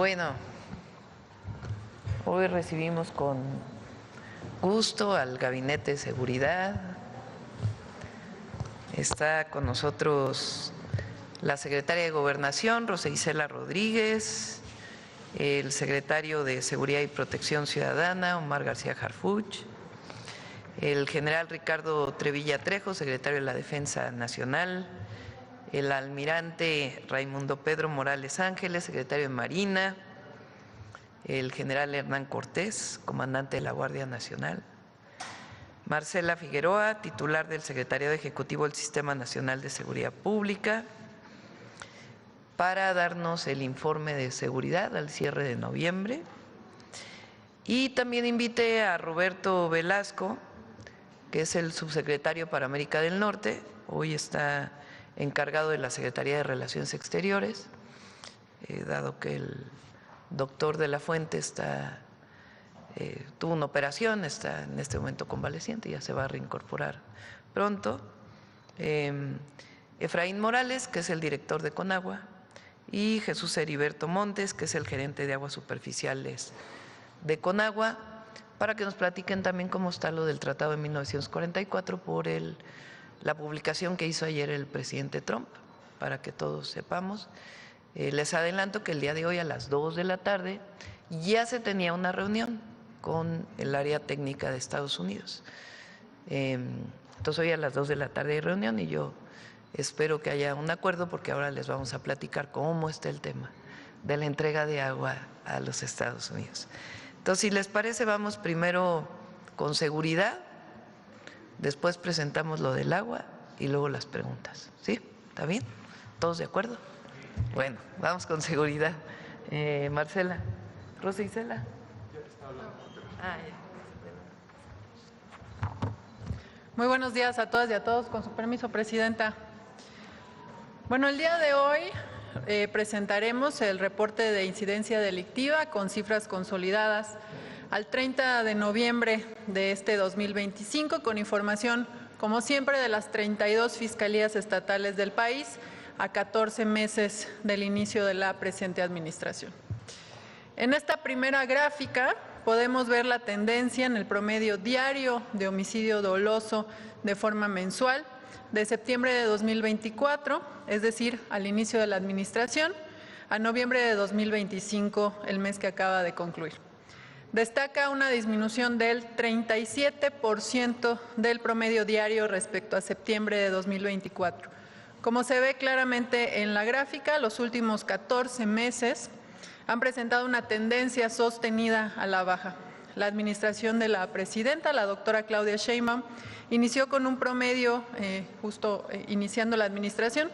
Bueno, hoy recibimos con gusto al Gabinete de Seguridad. Está con nosotros la secretaria de Gobernación, Rosa Isela Rodríguez, el secretario de Seguridad y Protección Ciudadana, Omar García Harfuch, el general Ricardo Trevilla Trejo, secretario de la Defensa Nacional, el almirante Raimundo Pedro Morales Ángeles, secretario de Marina, el general Hernán Cortés, comandante de la Guardia Nacional, Marcela Figueroa, titular del Secretariado Ejecutivo del Sistema Nacional de Seguridad Pública, para darnos el informe de seguridad al cierre de noviembre. Y también invité a Roberto Velasco, que es el subsecretario para América del Norte, hoy está encargado de la Secretaría de Relaciones Exteriores, dado que el doctor de la Fuente tuvo una operación, está en este momento convaleciente, ya se va a reincorporar pronto. Efraín Morales, que es el director de Conagua, y Jesús Heriberto Montes, que es el gerente de aguas superficiales de Conagua, para que nos platiquen también cómo está lo del Tratado de 1944 por la publicación que hizo ayer el presidente Trump, para que todos sepamos. Les adelanto que el día de hoy a las 2 de la tarde ya se tenía una reunión con el área técnica de Estados Unidos. Entonces hoy a las 2 de la tarde hay reunión y yo espero que haya un acuerdo, porque ahora les vamos a platicar cómo está el tema de la entrega de agua a los Estados Unidos. Entonces, si les parece, vamos primero con seguridad, después presentamos lo del agua y luego las preguntas. ¿Sí? ¿Está bien? ¿Todos de acuerdo? Bueno, vamos con seguridad. Marcela. Rosa Isela. Muy buenos días a todas y a todos. Con su permiso, Presidenta. Bueno, el día de hoy presentaremos el reporte de incidencia delictiva con cifras consolidadas al 30 de noviembre de este 2025, con información, como siempre, de las 32 fiscalías estatales del país a 14 meses del inicio de la presente administración. En esta primera gráfica podemos ver la tendencia en el promedio diario de homicidio doloso de forma mensual de septiembre de 2024, es decir, al inicio de la administración, a noviembre de 2025, el mes que acaba de concluir. Destaca una disminución del 37% del promedio diario respecto a septiembre de 2024. Como se ve claramente en la gráfica, los últimos 14 meses han presentado una tendencia sostenida a la baja. La administración de la presidenta, la doctora Claudia Sheinbaum, inició con un promedio, iniciando la administración,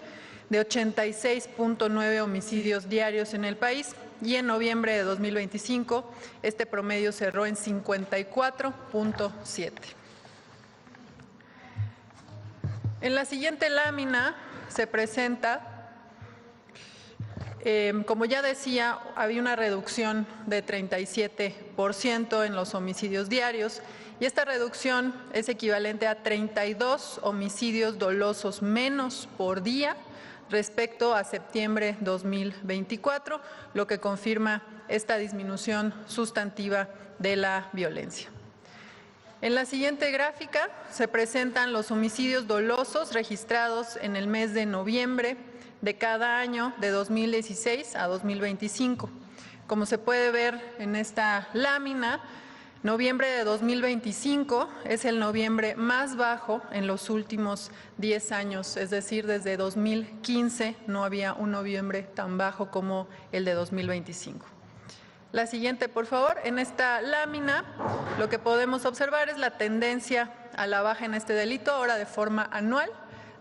de 86.9 homicidios diarios en el país, y en noviembre de 2025 este promedio cerró en 54.7. En la siguiente lámina se presenta, como ya decía, había una reducción de 37% en los homicidios diarios, y esta reducción es equivalente a 32 homicidios dolosos menos por día respecto a septiembre 2024, lo que confirma esta disminución sustantiva de la violencia. En la siguiente gráfica se presentan los homicidios dolosos registrados en el mes de noviembre de cada año de 2016 a 2025. Como se puede ver en esta lámina, noviembre de 2025 es el noviembre más bajo en los últimos 10 años, es decir, desde 2015 no había un noviembre tan bajo como el de 2025. La siguiente, por favor. En esta lámina lo que podemos observar es la tendencia a la baja en este delito, ahora de forma anual,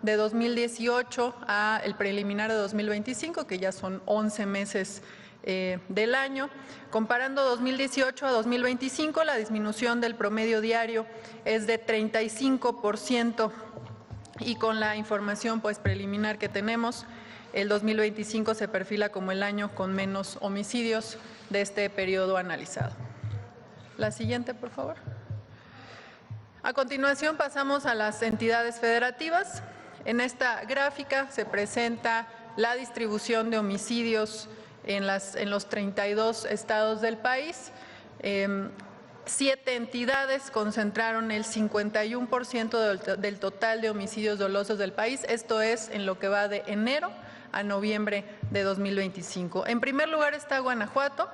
de 2018 a el preliminar de 2025, que ya son 11 meses del año. Comparando 2018 a 2025, la disminución del promedio diario es de 35%, y con la información preliminar que tenemos, el 2025 se perfila como el año con menos homicidios de este periodo analizado. La siguiente, por favor. A continuación pasamos a las entidades federativas. En esta gráfica se presenta la distribución de homicidios en los 32 estados del país. 7 entidades concentraron el 51% del total de homicidios dolosos del país. Esto es en lo que va de enero a noviembre de 2025. En primer lugar está Guanajuato,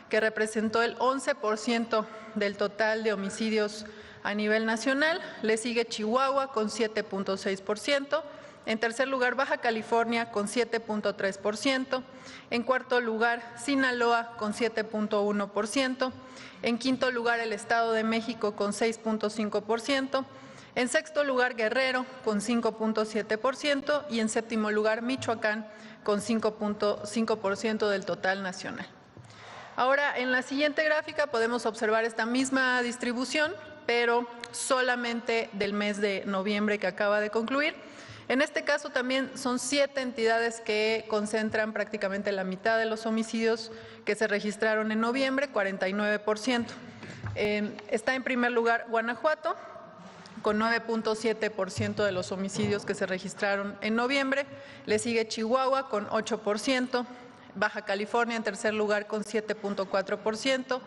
que representó el 11% del total de homicidios a nivel nacional. Le sigue Chihuahua con 7.6%. En tercer lugar, Baja California con 7.3%. En cuarto lugar, Sinaloa con 7.1%. En quinto lugar, el Estado de México con 6.5%. En sexto lugar, Guerrero con 5.7%. Y en séptimo lugar, Michoacán con 5.5% del total nacional. Ahora, en la siguiente gráfica podemos observar esta misma distribución, pero solamente del mes de noviembre que acaba de concluir. En este caso también son 7 entidades que concentran prácticamente la mitad de los homicidios que se registraron en noviembre, 49%. Está en primer lugar Guanajuato, con 9.7% de los homicidios que se registraron en noviembre. Le sigue Chihuahua con 8%, Baja California en tercer lugar con 7.4%.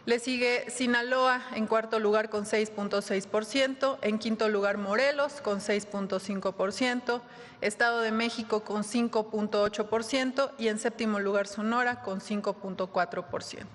Le sigue Sinaloa en cuarto lugar con 6.6%, en quinto lugar Morelos con 6.5%, Estado de México con 5.8% y en séptimo lugar Sonora con 5.4%.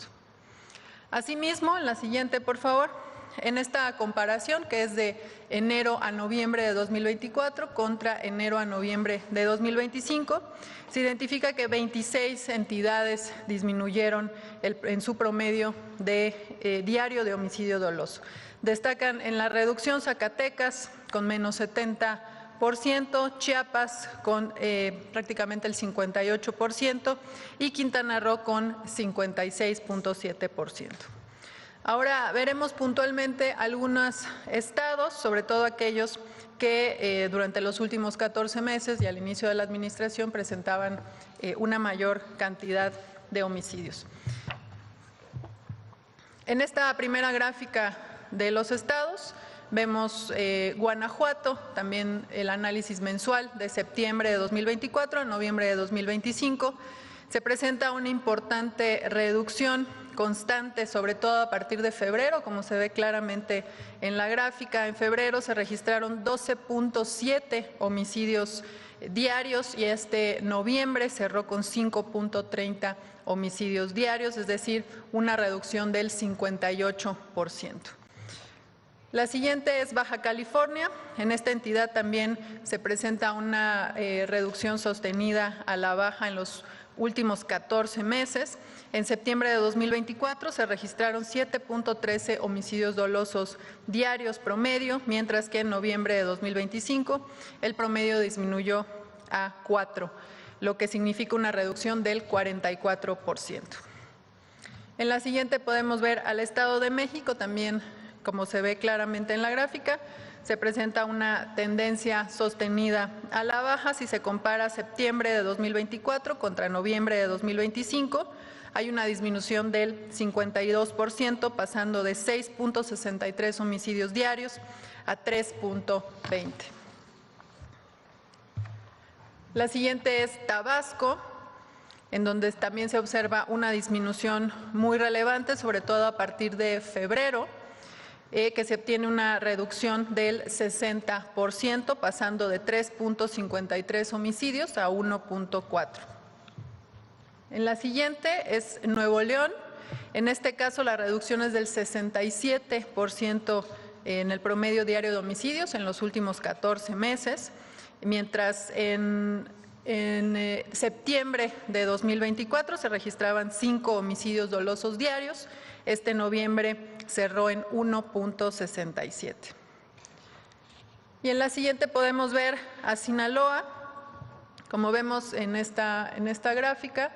Asimismo, en la siguiente, por favor, en esta comparación que es de enero a noviembre de 2024 contra enero a noviembre de 2025, se identifica que 26 entidades disminuyeron en su promedio de diario de homicidio doloso. Destacan en la reducción Zacatecas con menos 70%, Chiapas con prácticamente el 58% y Quintana Roo con 56.7%. Ahora veremos puntualmente algunos estados, sobre todo aquellos que durante los últimos 14 meses y al inicio de la administración presentaban una mayor cantidad de homicidios. En esta primera gráfica de los estados vemos Guanajuato, también el análisis mensual de septiembre de 2024 a noviembre de 2025. Se presenta una importante reducción constante, sobre todo a partir de febrero, como se ve claramente en la gráfica. En febrero se registraron 12.7 homicidios diarios y este noviembre cerró con 5.30 homicidios diarios, es decir, una reducción del 58%. La siguiente es Baja California. En esta entidad también se presenta una reducción sostenida a la baja en los últimos 14 meses. En septiembre de 2024 se registraron 7.13 homicidios dolosos diarios promedio, mientras que en noviembre de 2025 el promedio disminuyó a 4, lo que significa una reducción del 44%. En la siguiente podemos ver al Estado de México, también como se ve claramente en la gráfica, se presenta una tendencia sostenida a la baja. Si se compara septiembre de 2024 contra noviembre de 2025, hay una disminución del 52%, pasando de 6.63 homicidios diarios a 3.20. La siguiente es Tabasco, en donde también se observa una disminución muy relevante, sobre todo a partir de febrero, que se obtiene una reducción del 60%, pasando de 3.53 homicidios a 1.4. En la siguiente es Nuevo León. En este caso la reducción es del 67% en el promedio diario de homicidios en los últimos 14 meses, mientras en septiembre de 2024 se registraban 5 homicidios dolosos diarios. Este noviembre cerró en 1.67. Y en la siguiente podemos ver a Sinaloa. Como vemos en esta gráfica,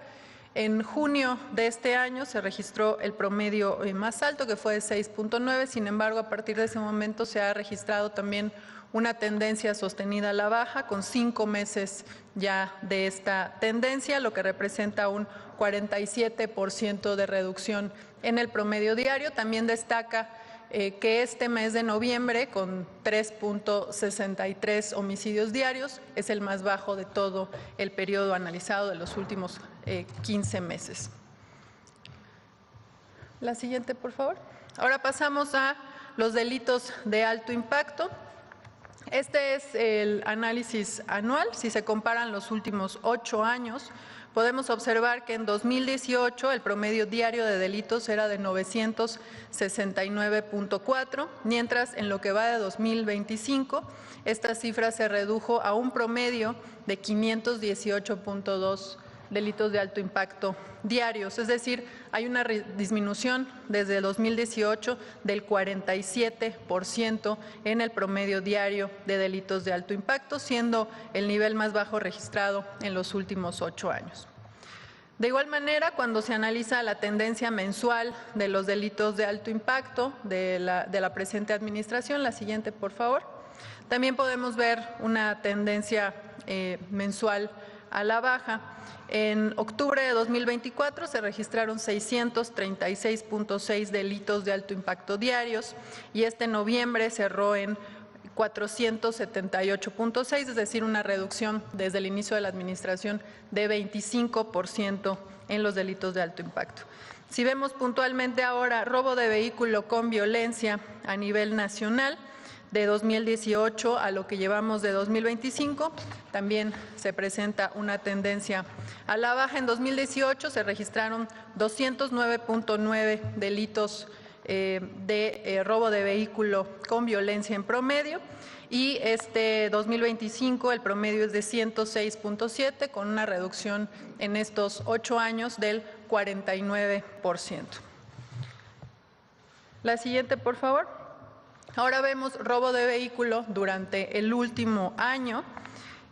en junio de este año se registró el promedio más alto, que fue de 6.9. Sin embargo, a partir de ese momento se ha registrado también una tendencia sostenida a la baja, con 5 meses ya de esta tendencia, lo que representa un 47% de reducción en el promedio diario. También destaca que este mes de noviembre, con 3.63 homicidios diarios, es el más bajo de todo el periodo analizado de los últimos 15 meses. La siguiente, por favor. Ahora pasamos a los delitos de alto impacto. Este es el análisis anual. Si se comparan los últimos 8 años, podemos observar que en 2018 el promedio diario de delitos era de 969.4, mientras en lo que va de 2025 esta cifra se redujo a un promedio de 518.2 delitos de alto impacto diarios, es decir, hay una disminución desde 2018 del 47% en el promedio diario de delitos de alto impacto, siendo el nivel más bajo registrado en los últimos 8 años. De igual manera, cuando se analiza la tendencia mensual de los delitos de alto impacto de la presente administración, la siguiente, por favor, también podemos ver una tendencia mensual a la baja. En octubre de 2024 se registraron 636.6 delitos de alto impacto diarios y este noviembre cerró en 478.6, es decir, una reducción desde el inicio de la administración de 25% en los delitos de alto impacto. Si vemos puntualmente ahora robo de vehículo con violencia a nivel nacional, de 2018 a lo que llevamos de 2025, también se presenta una tendencia a la baja. En 2018 se registraron 209.9 delitos de robo de vehículo con violencia en promedio y este 2025 el promedio es de 106.7 con una reducción en estos 8 años del 49%. La siguiente, por favor. Ahora vemos robo de vehículo durante el último año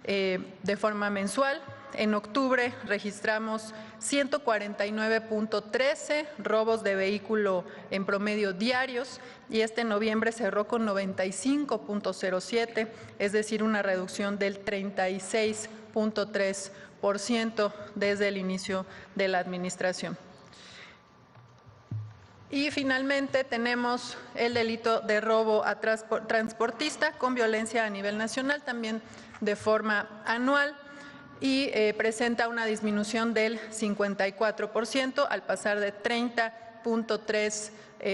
de forma mensual. En octubre registramos 149.13 robos de vehículo en promedio diarios y este noviembre cerró con 95.07, es decir, una reducción del 36.3% desde el inicio de la administración. Y finalmente tenemos el delito de robo a transportista con violencia a nivel nacional, también de forma anual, y presenta una disminución del 54% al pasar de 30.3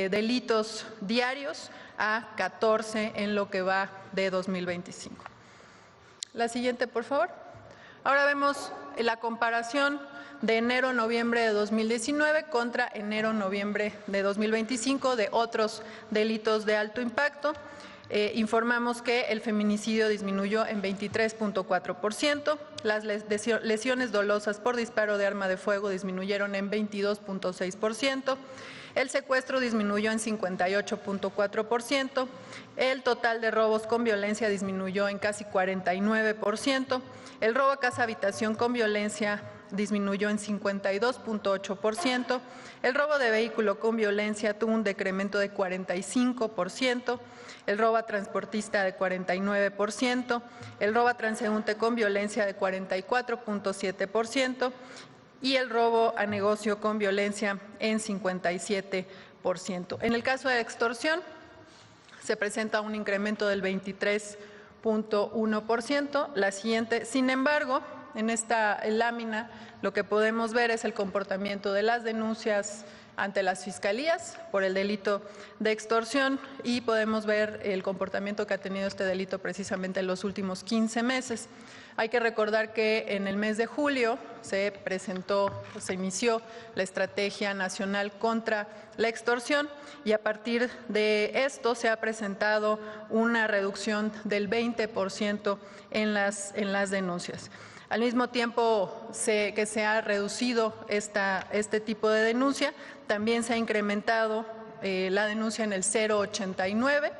delitos diarios a 14 en lo que va de 2025. La siguiente, por favor. Ahora vemos la comparación de enero-noviembre de 2019 contra enero-noviembre de 2025 de otros delitos de alto impacto. Informamos que el feminicidio disminuyó en 23.4%, las lesiones dolosas por disparo de arma de fuego disminuyeron en 22.6%, el secuestro disminuyó en 58.4%, el total de robos con violencia disminuyó en casi 49%, el robo a casa habitación con violencia disminuyó en 52.8%, el robo de vehículo con violencia tuvo un decremento de 45%, el robo a transportista de 49%, el robo a transeúnte con violencia de 44.7% y el robo a negocio con violencia en 57%. En el caso de extorsión, se presenta un incremento del 23.1%. La siguiente, sin embargo, en esta lámina lo que podemos ver es el comportamiento de las denuncias ante las fiscalías por el delito de extorsión y podemos ver el comportamiento que ha tenido este delito precisamente en los últimos 15 meses. Hay que recordar que en el mes de julio se inició la Estrategia Nacional contra la Extorsión y a partir de esto se ha presentado una reducción del 20% en las denuncias. Al mismo tiempo que se ha reducido este tipo de denuncia, también se ha incrementado la denuncia en el 089,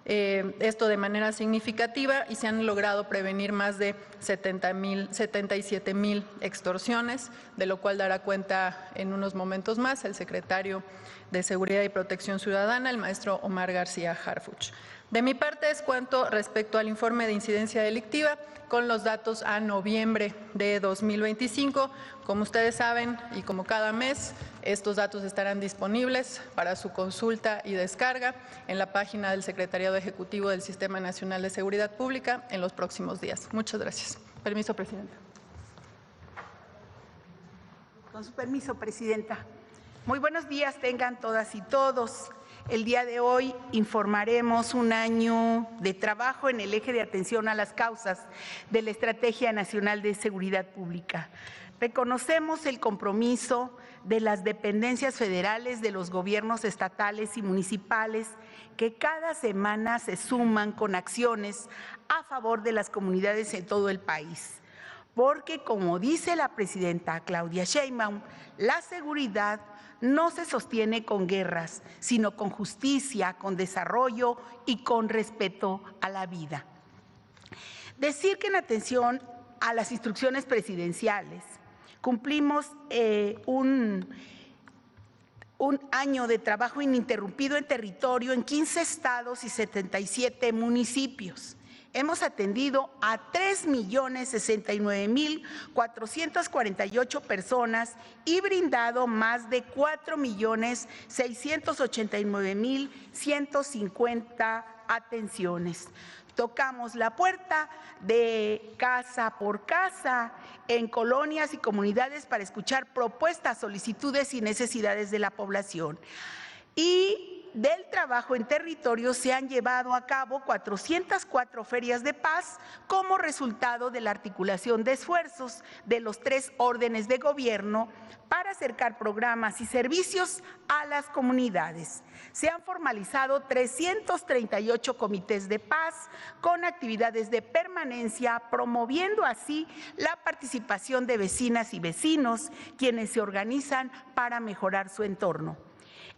esto de manera significativa, y se han logrado prevenir más de 77,000 extorsiones, de lo cual dará cuenta en unos momentos más el secretario de Seguridad y Protección Ciudadana, el maestro Omar García Harfuch. De mi parte es cuanto respecto al informe de incidencia delictiva con los datos a noviembre de 2025. Como ustedes saben y como cada mes, estos datos estarán disponibles para su consulta y descarga en la página del Secretariado Ejecutivo del Sistema Nacional de Seguridad Pública en los próximos días. Muchas gracias. Permiso, presidenta. Con su permiso, Presidenta. Muy buenos días tengan todas y todos. El día de hoy informaremos un año de trabajo en el eje de atención a las causas de la Estrategia Nacional de Seguridad Pública. Reconocemos el compromiso de las dependencias federales, de los gobiernos estatales y municipales, que cada semana se suman con acciones a favor de las comunidades en todo el país. Porque, como dice la presidenta Claudia Sheinbaum, la seguridad no se sostiene con guerras, sino con justicia, con desarrollo y con respeto a la vida. Decir que en atención a las instrucciones presidenciales cumplimos un año de trabajo ininterrumpido en territorio en 15 estados y 77 municipios. Hemos atendido a 3.069.448 personas y brindado más de 4.689.150 atenciones. Tocamos la puerta de casa por casa en colonias y comunidades para escuchar propuestas, solicitudes y necesidades de la población. Y del trabajo en territorio se han llevado a cabo 404 ferias de paz como resultado de la articulación de esfuerzos de los 3 órdenes de gobierno para acercar programas y servicios a las comunidades. Se han formalizado 338 comités de paz con actividades de permanencia, promoviendo así la participación de vecinas y vecinos, quienes se organizan para mejorar su entorno.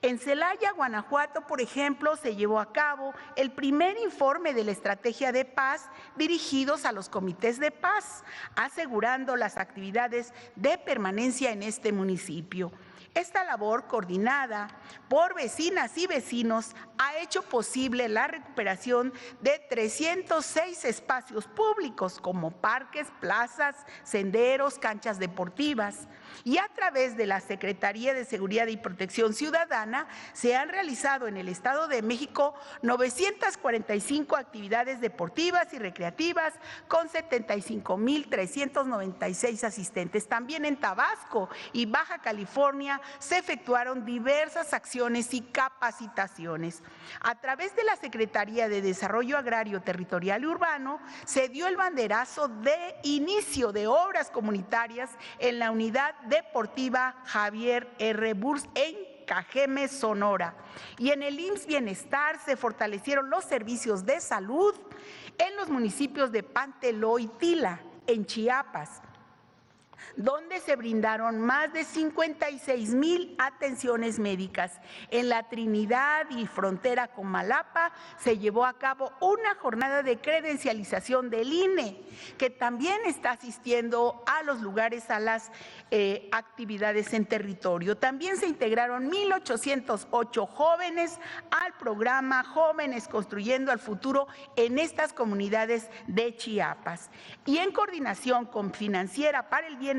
En Celaya, Guanajuato, por ejemplo, se llevó a cabo el primer informe de la estrategia de paz dirigidos a los comités de paz, asegurando las actividades de permanencia en este municipio. Esta labor, coordinada por vecinas y vecinos, ha hecho posible la recuperación de 306 espacios públicos como parques, plazas, senderos, canchas deportivas. Y a través de la Secretaría de Seguridad y Protección Ciudadana se han realizado en el Estado de México 945 actividades deportivas y recreativas con 75.396 asistentes. También en Tabasco y Baja California se efectuaron diversas acciones y capacitaciones. A través de la Secretaría de Desarrollo Agrario, Territorial y Urbano se dio el banderazo de inicio de obras comunitarias en la unidad deportiva Javier R. Burs en Cajeme, Sonora. Y en el IMSS Bienestar se fortalecieron los servicios de salud en los municipios de Panteló y Tila, en Chiapas, donde se brindaron más de 56,000 atenciones médicas. En la Trinidad y frontera con Malapa se llevó a cabo una jornada de credencialización del INE, que también está asistiendo a los lugares, a las actividades en territorio. También se integraron 1,808 jóvenes al programa Jóvenes Construyendo al Futuro en estas comunidades de Chiapas. Y en coordinación con Financiera para el Bienestar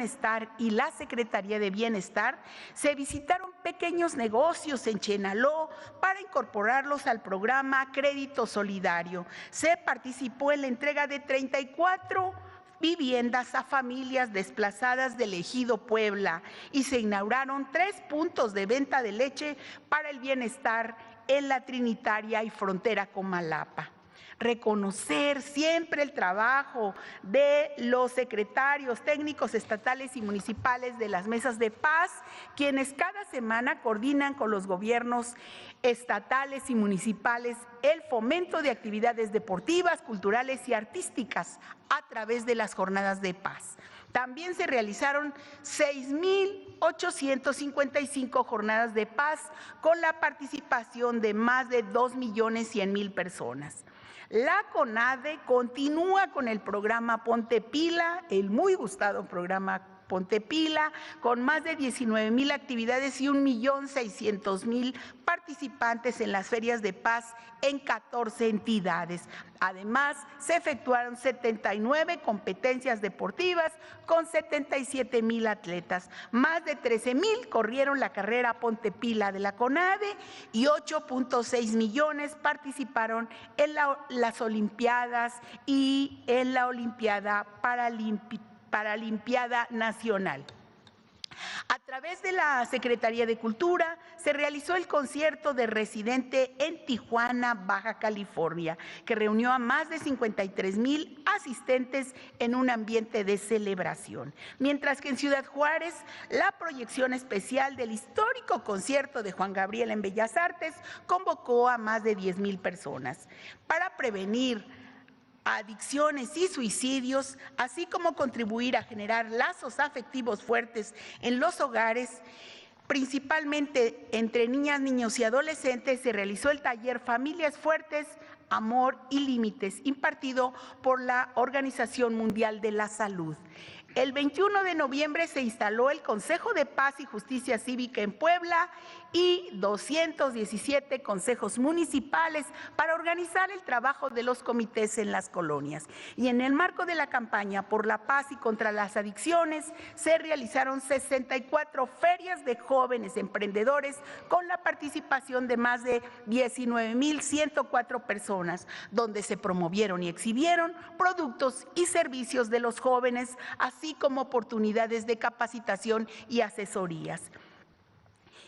y la Secretaría de Bienestar, se visitaron pequeños negocios en Chenaló para incorporarlos al programa Crédito Solidario. Se participó en la entrega de 34 viviendas a familias desplazadas del Ejido Puebla y se inauguraron 3 puntos de venta de leche para el bienestar en la Trinitaria y frontera con Malapa. Reconocer siempre el trabajo de los secretarios técnicos estatales y municipales de las mesas de paz, quienes cada semana coordinan con los gobiernos estatales y municipales el fomento de actividades deportivas, culturales y artísticas a través de las jornadas de paz. También se realizaron 6,855 jornadas de paz con la participación de más de 2,100,000 personas. La CONADE continúa con el programa Ponte Pila, el muy gustado programa Ponte Pila, con más de 19,000 actividades y 1,600,000 participantes en las ferias de paz en 14 entidades. Además, se efectuaron 79 competencias deportivas con 77,000 atletas. Más de 13,000 corrieron la carrera Ponte Pila de la CONADE y 8,6 millones participaron en las Olimpiadas y en la Olimpiada Paralimpiada Nacional. A través de la Secretaría de Cultura se realizó el concierto de Residente en Tijuana, Baja California, que reunió a más de 53,000 asistentes en un ambiente de celebración. Mientras que en Ciudad Juárez, la proyección especial del histórico concierto de Juan Gabriel en Bellas Artes convocó a más de 10,000 personas. Para prevenir adicciones y suicidios, así como contribuir a generar lazos afectivos fuertes en los hogares, principalmente entre niñas, niños y adolescentes, se realizó el taller Familias Fuertes, Amor y Límites, impartido por la Organización Mundial de la Salud. El 21 de noviembre se instaló el Consejo de Paz y Justicia Cívica en Puebla y 217 consejos municipales para organizar el trabajo de los comités en las colonias. Y en el marco de la campaña por la paz y contra las adicciones, se realizaron 64 ferias de jóvenes emprendedores con la participación de más de 19,104 personas, donde se promovieron y exhibieron productos y servicios de los jóvenes, así como oportunidades de capacitación y asesorías.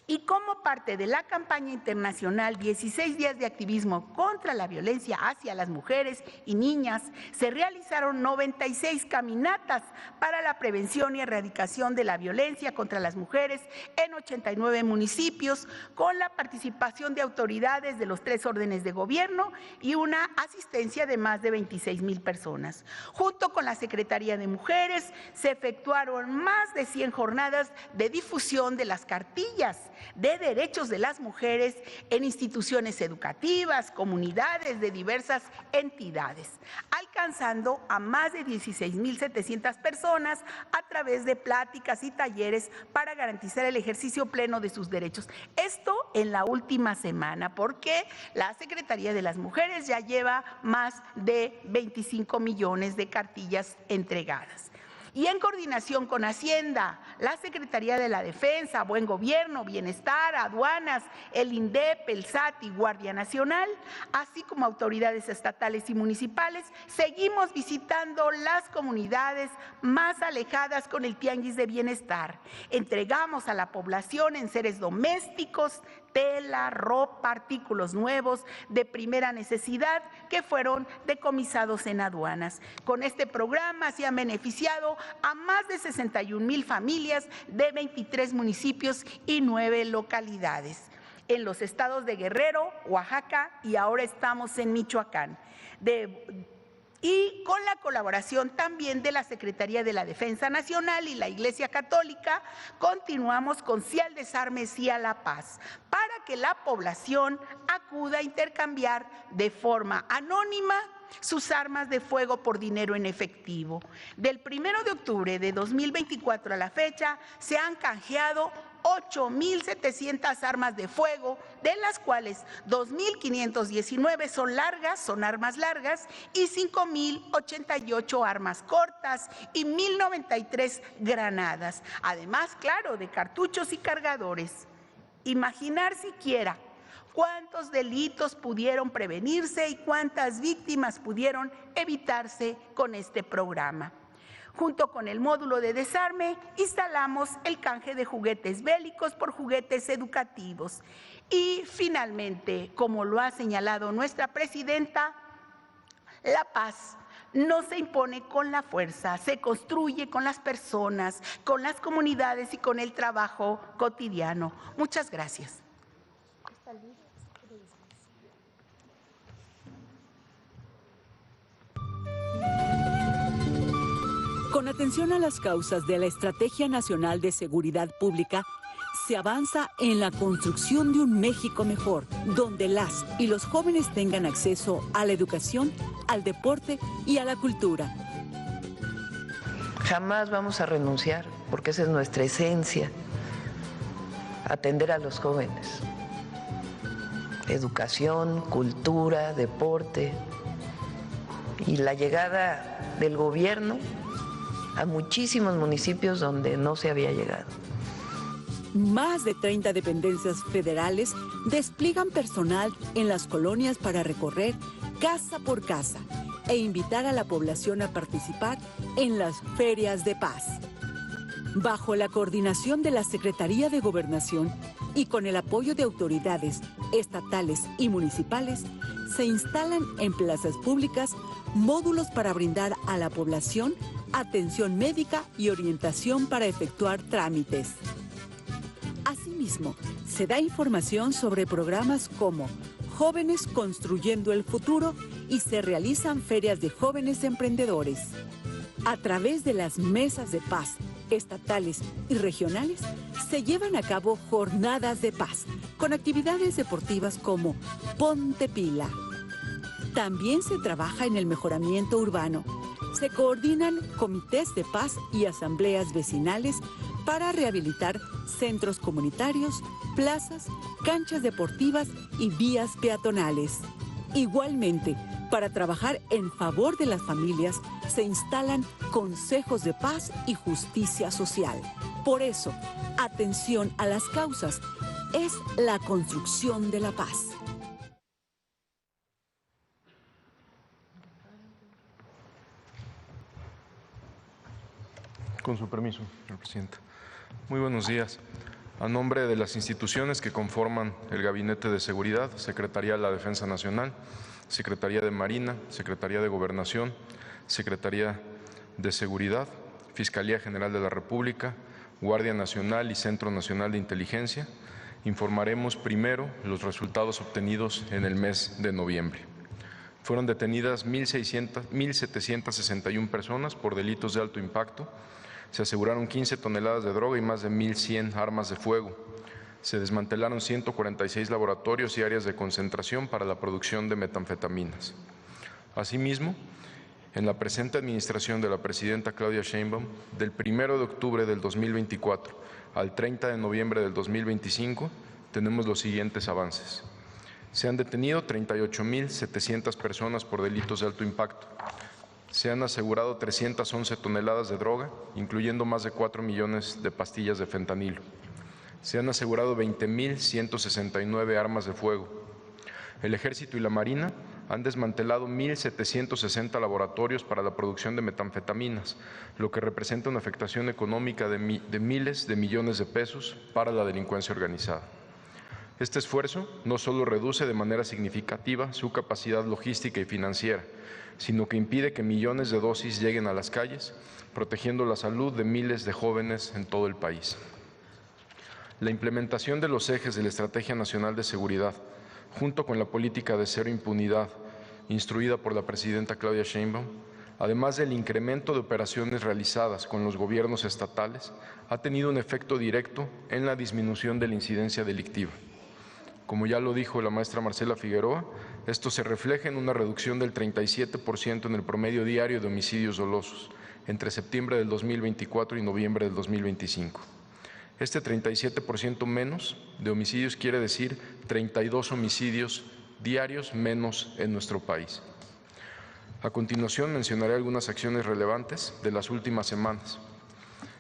Y como parte de la campaña internacional 16 días de activismo contra la violencia hacia las mujeres y niñas, se realizaron 96 caminatas para la prevención y erradicación de la violencia contra las mujeres en 89 municipios, con la participación de autoridades de los 3 órdenes de gobierno y una asistencia de más de 26,000 personas. Junto con la Secretaría de Mujeres, se efectuaron más de 100 jornadas de difusión de las cartillas de derechos de las mujeres en instituciones educativas, comunidades de diversas entidades, alcanzando a más de 16,700 personas a través de pláticas y talleres para garantizar el ejercicio pleno de sus derechos. Esto en la última semana, porque la Secretaría de las Mujeres ya lleva más de 25 millones de cartillas entregadas. Y en coordinación con Hacienda, la Secretaría de la Defensa, Buen Gobierno, Bienestar, Aduanas, el INDEP, el SAT y Guardia Nacional, así como autoridades estatales y municipales, seguimos visitando las comunidades más alejadas con el Tianguis de Bienestar. Entregamos a la población enseres domésticos, tela, ropa, artículos nuevos de primera necesidad que fueron decomisados en aduanas. Con este programa se han beneficiado a más de 61,000 familias de 23 municipios y 9 localidades en los estados de Guerrero, Oaxaca y ahora estamos en Michoacán. Y con la colaboración también de la Secretaría de la Defensa Nacional y la Iglesia Católica, continuamos con Sí al Desarme, Sí a la Paz, para que la población acuda a intercambiar de forma anónima sus armas de fuego por dinero en efectivo. Del 1 de octubre de 2024 a la fecha, se han canjeado 8,700 armas de fuego, de las cuales 2,519 son armas largas, y 5,088 armas cortas y 1,093 granadas. Además, claro, de cartuchos y cargadores. Imaginar siquiera cuántos delitos pudieron prevenirse y cuántas víctimas pudieron evitarse con este programa. Junto con el módulo de desarme, instalamos el canje de juguetes bélicos por juguetes educativos. Y finalmente, como lo ha señalado nuestra presidenta, la paz no se impone con la fuerza, se construye con las personas, con las comunidades y con el trabajo cotidiano. Muchas gracias. Con atención a las causas de la Estrategia Nacional de Seguridad Pública, se avanza en la construcción de un México mejor, donde las y los jóvenes tengan acceso a la educación, al deporte y a la cultura. Jamás vamos a renunciar, porque esa es nuestra esencia, atender a los jóvenes. Educación, cultura, deporte y la llegada del gobierno a muchísimos municipios donde no se había llegado. Más de 30 dependencias federales despliegan personal en las colonias para recorrer casa por casa e invitar a la población a participar en las ferias de paz. bajo la coordinación de la Secretaría de Gobernación y con el apoyo de autoridades estatales y municipales, se instalan en plazas públicas módulos para brindar a la población atención médica y orientación para efectuar trámites. Asimismo, se da información sobre programas como Jóvenes Construyendo el Futuro y se realizan ferias de jóvenes emprendedores. A través de las mesas de paz estatales y regionales, se llevan a cabo jornadas de paz con actividades deportivas como Ponte Pila. También se trabaja en el mejoramiento urbano. Se coordinan comités de paz y asambleas vecinales para rehabilitar centros comunitarios, plazas, canchas deportivas y vías peatonales. Igualmente, para trabajar en favor de las familias, se instalan consejos de paz y justicia social. Por eso, atención a las causas es la construcción de la paz. Con su permiso, señor presidente. Muy buenos días. A nombre de las instituciones que conforman el Gabinete de Seguridad, Secretaría de la Defensa Nacional, Secretaría de Marina, Secretaría de Gobernación, Secretaría de Seguridad, Fiscalía General de la República, Guardia Nacional y Centro Nacional de Inteligencia, informaremos primero los resultados obtenidos en el mes de noviembre. Fueron detenidas 1,761 personas por delitos de alto impacto. Se aseguraron 15 toneladas de droga y más de 1,100 armas de fuego. Se desmantelaron 146 laboratorios y áreas de concentración para la producción de metanfetaminas. Asimismo, en la presente administración de la presidenta Claudia Sheinbaum, del 1 de octubre del 2024 al 30 de noviembre del 2025, tenemos los siguientes avances. Se han detenido 38,700 personas por delitos de alto impacto. Se han asegurado 311 toneladas de droga, incluyendo más de 4 millones de pastillas de fentanilo. Se han asegurado 20,169 armas de fuego. El Ejército y la Marina han desmantelado 1,760 laboratorios para la producción de metanfetaminas, lo que representa una afectación económica de miles de millones de pesos para la delincuencia organizada. Este esfuerzo no solo reduce de manera significativa su capacidad logística y financiera, sino que impide que millones de dosis lleguen a las calles, protegiendo la salud de miles de jóvenes en todo el país. La implementación de los ejes de la Estrategia Nacional de Seguridad, junto con la política de cero impunidad, instruida por la presidenta Claudia Sheinbaum, además del incremento de operaciones realizadas con los gobiernos estatales, ha tenido un efecto directo en la disminución de la incidencia delictiva. Como ya lo dijo la maestra Marcela Figueroa, esto se refleja en una reducción del 37% en el promedio diario de homicidios dolosos entre septiembre del 2024 y noviembre del 2025. Este 37% menos de homicidios quiere decir 32 homicidios diarios menos en nuestro país. A continuación mencionaré algunas acciones relevantes de las últimas semanas.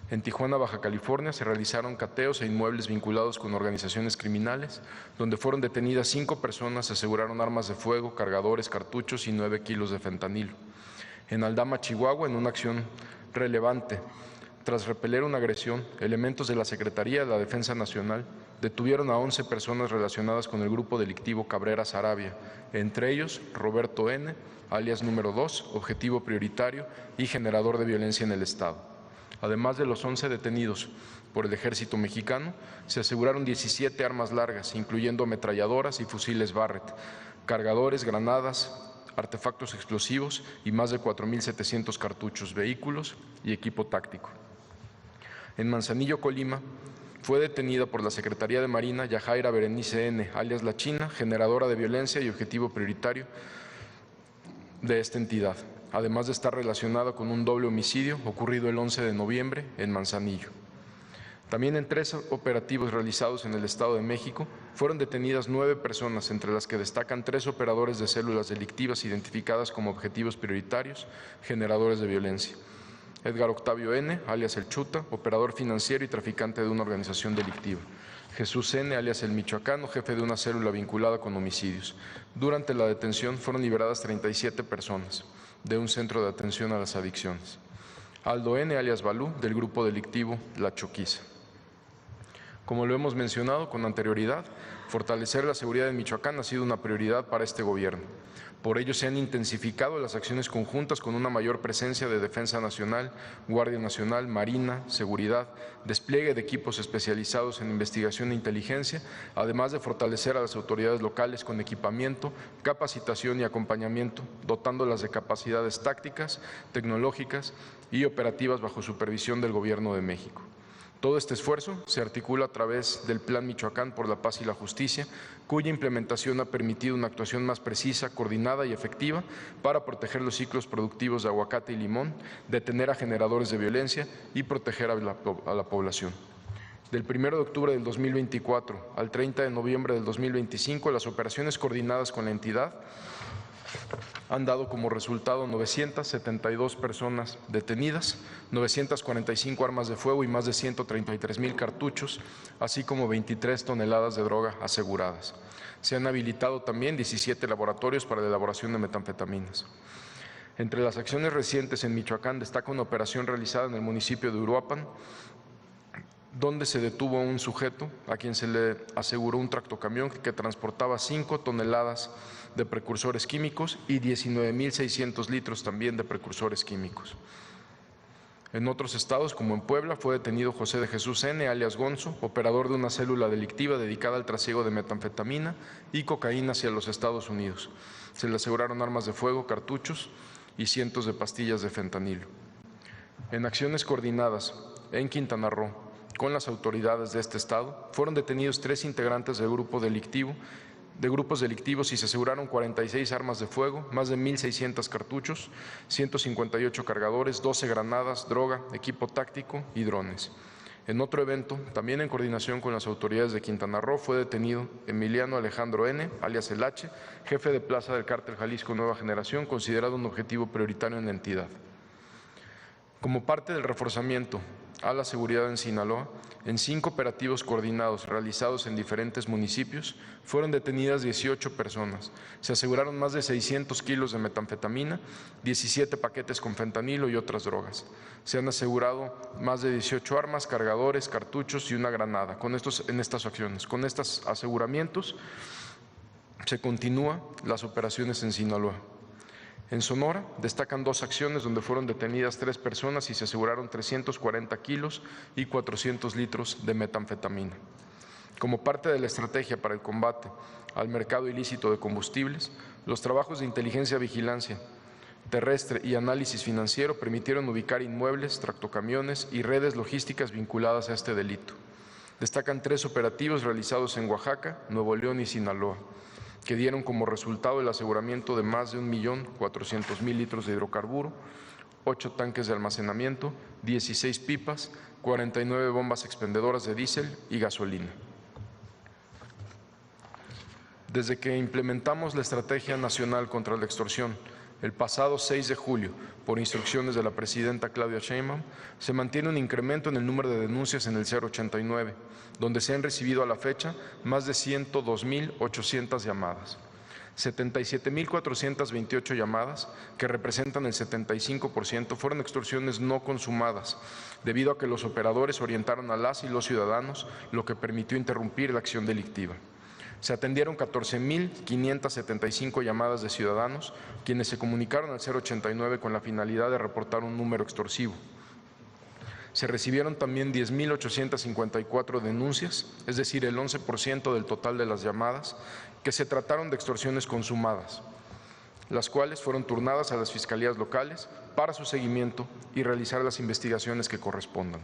En Tijuana, Baja California, se realizaron cateos a inmuebles vinculados con organizaciones criminales, donde fueron detenidas 5 personas, se aseguraron armas de fuego, cargadores, cartuchos y 9 kilos de fentanilo. En Aldama, Chihuahua, en una acción relevante, tras repeler una agresión, elementos de la Secretaría de la Defensa Nacional detuvieron a 11 personas relacionadas con el grupo delictivo Cabrera Sarabia, entre ellos Roberto N., alias número 2, objetivo prioritario y generador de violencia en el Estado. Además de los 11 detenidos por el Ejército Mexicano, se aseguraron 17 armas largas, incluyendo ametralladoras y fusiles Barrett, cargadores, granadas, artefactos explosivos y más de 4,700 cartuchos, vehículos y equipo táctico. En Manzanillo, Colima, fue detenida por la Secretaría de Marina Yajaira Berenice N., alias La China, generadora de violencia y objetivo prioritario de esta entidad, además de estar relacionada con un doble homicidio ocurrido el 11 de noviembre en Manzanillo. También en 3 operativos realizados en el Estado de México fueron detenidas 9 personas, entre las que destacan 3 operadores de células delictivas identificadas como objetivos prioritarios, generadores de violencia. Edgar Octavio N., alias El Chuta, operador financiero y traficante de una organización delictiva. Jesús N., alias El Michoacano, jefe de una célula vinculada con homicidios. Durante la detención fueron liberadas 37 personas de un centro de atención a las adicciones. Aldo N., alias Balú, del grupo delictivo La Choquiza. Como lo hemos mencionado con anterioridad, fortalecer la seguridad en Michoacán ha sido una prioridad para este gobierno. Por ello se han intensificado las acciones conjuntas con una mayor presencia de Defensa Nacional, Guardia Nacional, Marina, Seguridad, despliegue de equipos especializados en investigación e inteligencia, además de fortalecer a las autoridades locales con equipamiento, capacitación y acompañamiento, dotándolas de capacidades tácticas, tecnológicas y operativas bajo supervisión del Gobierno de México. Todo este esfuerzo se articula a través del Plan Michoacán por la Paz y la Justicia, cuya implementación ha permitido una actuación más precisa, coordinada y efectiva para proteger los ciclos productivos de aguacate y limón, detener a generadores de violencia y proteger a la población. Del 1 de octubre del 2024 al 30 de noviembre del 2025, las operaciones coordinadas con la entidad han dado como resultado 972 personas detenidas, 945 armas de fuego y más de 133,000 cartuchos, así como 23 toneladas de droga aseguradas. Se han habilitado también 17 laboratorios para la elaboración de metanfetaminas. Entre las acciones recientes en Michoacán destaca una operación realizada en el municipio de Uruapan, donde se detuvo a un sujeto a quien se le aseguró un tractocamión que transportaba 5 toneladas de precursores químicos y 19,600 litros también de precursores químicos. En otros estados, como en Puebla, fue detenido José de Jesús N., alias Gonzo, operador de una célula delictiva dedicada al trasiego de metanfetamina y cocaína hacia los Estados Unidos. Se le aseguraron armas de fuego, cartuchos y cientos de pastillas de fentanilo. En acciones coordinadas en Quintana Roo con las autoridades de este estado, fueron detenidos 3 integrantes del grupos delictivos y se aseguraron 46 armas de fuego, más de 1,600 cartuchos, 158 cargadores, 12 granadas, droga, equipo táctico y drones. En otro evento, también en coordinación con las autoridades de Quintana Roo, fue detenido Emiliano Alejandro N., alias El H., jefe de plaza del Cártel Jalisco Nueva Generación, considerado un objetivo prioritario en la entidad. Como parte del reforzamiento a la seguridad en Sinaloa, en 5 operativos coordinados realizados en diferentes municipios, fueron detenidas 18 personas. Se aseguraron más de 600 kilos de metanfetamina, 17 paquetes con fentanilo y otras drogas. Se han asegurado más de 18 armas, cargadores, cartuchos y una granada en estas acciones. Con estos aseguramientos se continúan las operaciones en Sinaloa. En Sonora destacan 2 acciones donde fueron detenidas 3 personas y se aseguraron 340 kilos y 400 litros de metanfetamina. Como parte de la estrategia para el combate al mercado ilícito de combustibles, los trabajos de inteligencia, vigilancia terrestre y análisis financiero permitieron ubicar inmuebles, tractocamiones y redes logísticas vinculadas a este delito. Destacan 3 operativos realizados en Oaxaca, Nuevo León y Sinaloa, que dieron como resultado el aseguramiento de más de 1,400,000 litros de hidrocarburo, 8 tanques de almacenamiento, 16 pipas, 49 bombas expendedoras de diésel y gasolina. Desde que implementamos la Estrategia Nacional contra la Extorsión, el pasado 6 de julio, por instrucciones de la presidenta Claudia Sheinbaum, se mantiene un incremento en el número de denuncias en el 089, donde se han recibido a la fecha más de 102,800 llamadas, 77,428 llamadas, que representan el 75%, fueron extorsiones no consumadas, debido a que los operadores orientaron a las y los ciudadanos, lo que permitió interrumpir la acción delictiva. Se atendieron 14,575 llamadas de ciudadanos, quienes se comunicaron al 089 con la finalidad de reportar un número extorsivo. Se recibieron también 10,854 denuncias, es decir, el 11% del total de las llamadas, que se trataron de extorsiones consumadas, las cuales fueron turnadas a las fiscalías locales para su seguimiento y realizar las investigaciones que correspondan.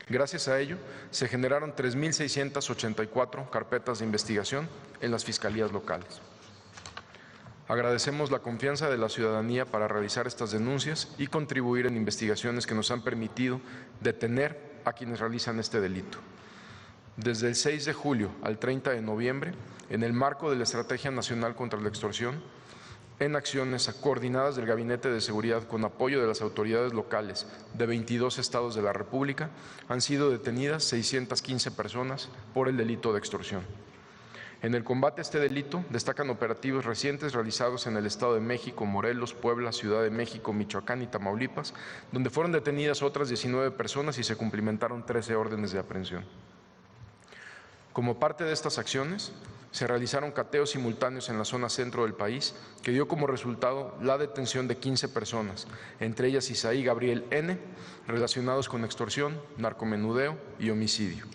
Gracias a ello, se generaron 3,684 carpetas de investigación en las fiscalías locales. Agradecemos la confianza de la ciudadanía para realizar estas denuncias y contribuir en investigaciones que nos han permitido detener a quienes realizan este delito. Desde el 6 de julio al 30 de noviembre, en el marco de la Estrategia Nacional contra la Extorsión, en acciones coordinadas del Gabinete de Seguridad con apoyo de las autoridades locales de 22 estados de la República, han sido detenidas 615 personas por el delito de extorsión. En el combate a este delito destacan operativos recientes realizados en el Estado de México, Morelos, Puebla, Ciudad de México, Michoacán y Tamaulipas, donde fueron detenidas otras 19 personas y se cumplimentaron 13 órdenes de aprehensión. Como parte de estas acciones, se realizaron cateos simultáneos en la zona centro del país, que dio como resultado la detención de 15 personas, entre ellas Isaí Gabriel N., relacionados con extorsión, narcomenudeo y homicidio.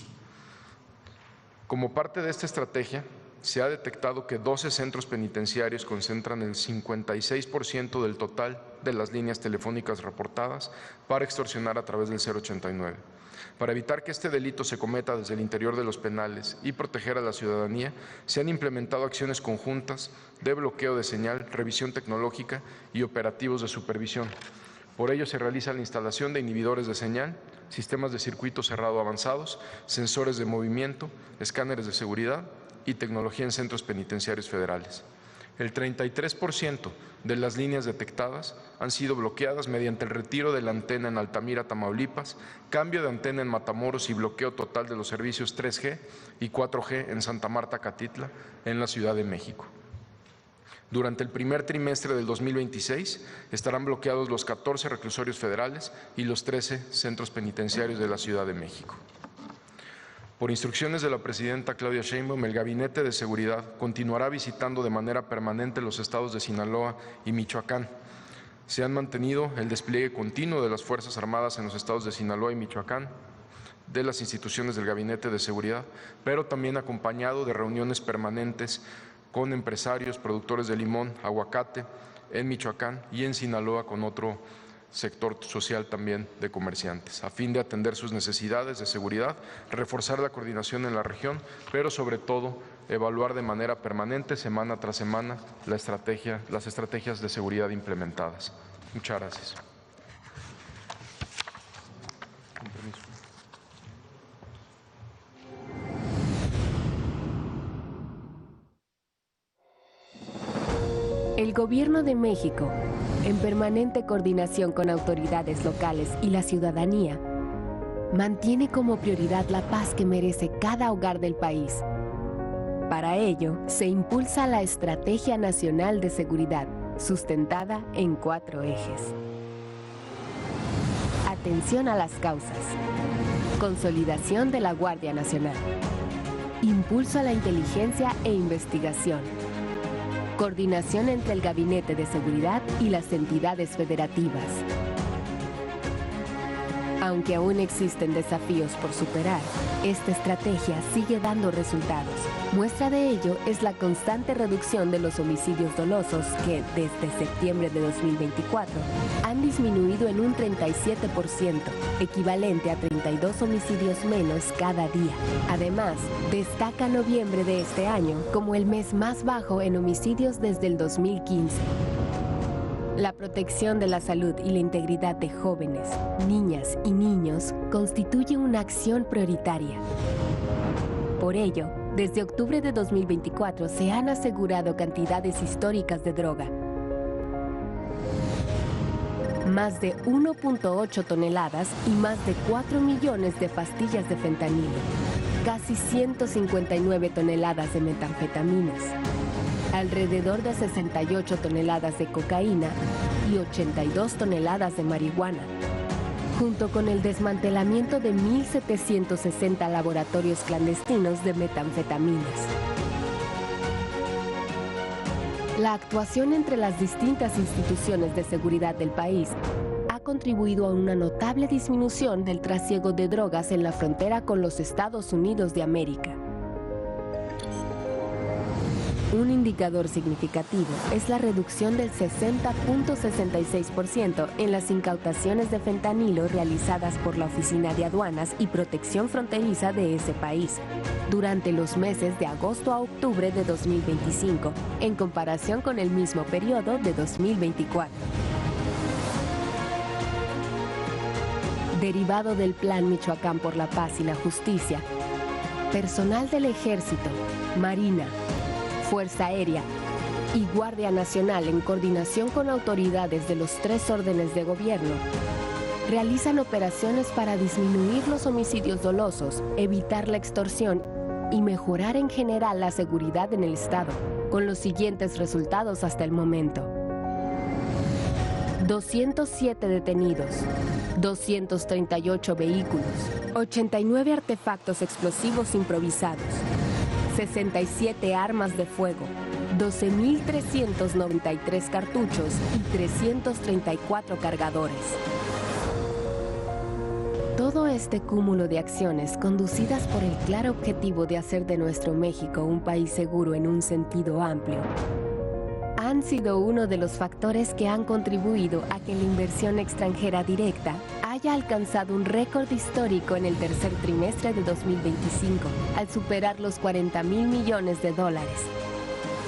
Como parte de esta estrategia, se ha detectado que 12 centros penitenciarios concentran el 56% del total de las líneas telefónicas reportadas para extorsionar a través del 089. Para evitar que este delito se cometa desde el interior de los penales y proteger a la ciudadanía, se han implementado acciones conjuntas de bloqueo de señal, revisión tecnológica y operativos de supervisión. Por ello, se realiza la instalación de inhibidores de señal, sistemas de circuito cerrado avanzados, sensores de movimiento, escáneres de seguridad y tecnología en centros penitenciarios federales. El 33% de las líneas detectadas han sido bloqueadas mediante el retiro de la antena en Altamira, Tamaulipas, cambio de antena en Matamoros y bloqueo total de los servicios 3G y 4G en Santa Marta, Catitla, en la Ciudad de México. Durante el primer trimestre del 2026 estarán bloqueados los 14 reclusorios federales y los 13 centros penitenciarios de la Ciudad de México. Por instrucciones de la presidenta Claudia Sheinbaum, el Gabinete de Seguridad continuará visitando de manera permanente los estados de Sinaloa y Michoacán. Se han mantenido el despliegue continuo de las Fuerzas Armadas en los estados de Sinaloa y Michoacán, de las instituciones del Gabinete de Seguridad, pero también acompañado de reuniones permanentes con empresarios, productores de limón, aguacate en Michoacán y en Sinaloa con otro sector social también de comerciantes, a fin de atender sus necesidades de seguridad, reforzar la coordinación en la región, pero sobre todo evaluar de manera permanente, semana tras semana, las estrategias de seguridad implementadas. Muchas gracias. El Gobierno de México, en permanente coordinación con autoridades locales y la ciudadanía, mantiene como prioridad la paz que merece cada hogar del país. Para ello, se impulsa la Estrategia Nacional de Seguridad, sustentada en 4 ejes. Atención a las causas. Consolidación de la Guardia Nacional. Impulso a la inteligencia e investigación. Coordinación entre el Gabinete de Seguridad y las entidades federativas. Aunque aún existen desafíos por superar, esta estrategia sigue dando resultados. Muestra de ello es la constante reducción de los homicidios dolosos que, desde septiembre de 2024, han disminuido en un 37%, equivalente a 32 homicidios menos cada día. Además, destaca noviembre de este año como el mes más bajo en homicidios desde el 2015. La protección de la salud y la integridad de jóvenes, niñas y niños constituye una acción prioritaria. Por ello, desde octubre de 2024 se han asegurado cantidades históricas de droga. Más de 1.8 toneladas y más de 4 millones de pastillas de fentanilo. Casi 159 toneladas de metanfetaminas. Alrededor de 68 toneladas de cocaína y 82 toneladas de marihuana, junto con el desmantelamiento de 1.760 laboratorios clandestinos de metanfetaminas. La actuación entre las distintas instituciones de seguridad del país ha contribuido a una notable disminución del trasiego de drogas en la frontera con los Estados Unidos de América. Un indicador significativo es la reducción del 60.66% en las incautaciones de fentanilo realizadas por la Oficina de Aduanas y Protección Fronteriza de ese país durante los meses de agosto a octubre de 2025, en comparación con el mismo periodo de 2024. Derivado del Plan Michoacán por la Paz y la Justicia, personal del Ejército, Marina, Fuerza Aérea y Guardia Nacional, en coordinación con autoridades de los 3 órdenes de gobierno, realizan operaciones para disminuir los homicidios dolosos, evitar la extorsión y mejorar en general la seguridad en el estado, con los siguientes resultados hasta el momento: 207 detenidos, 238 vehículos, 89 artefactos explosivos improvisados, 67 armas de fuego, 12.393 cartuchos y 334 cargadores. Todo este cúmulo de acciones conducidas por el claro objetivo de hacer de nuestro México un país seguro en un sentido amplio, han sido uno de los factores que han contribuido a que la inversión extranjera directa haya alcanzado un récord histórico en el tercer trimestre de 2025, al superar los 40,000 millones de dólares.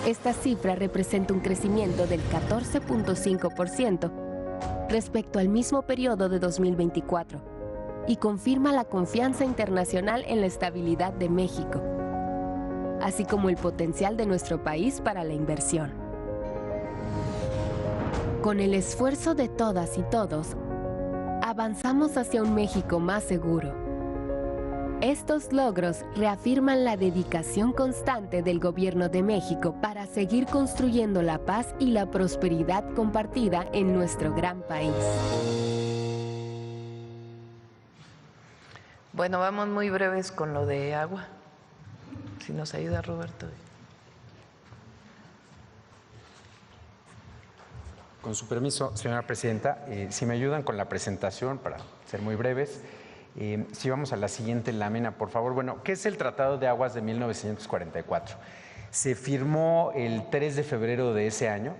Esta cifra representa un crecimiento del 14.5% respecto al mismo periodo de 2024 y confirma la confianza internacional en la estabilidad de México, así como el potencial de nuestro país para la inversión. Con el esfuerzo de todas y todos, avanzamos hacia un México más seguro. Estos logros reafirman la dedicación constante del Gobierno de México para seguir construyendo la paz y la prosperidad compartida en nuestro gran país. Bueno, vamos muy breves con lo de agua. Si nos ayuda Roberto. Con su permiso, señora presidenta, si me ayudan con la presentación para ser muy breves. Si vamos a la siguiente lámina, por favor. Bueno, ¿qué es el Tratado de Aguas de 1944? Se firmó el 3 de febrero de ese año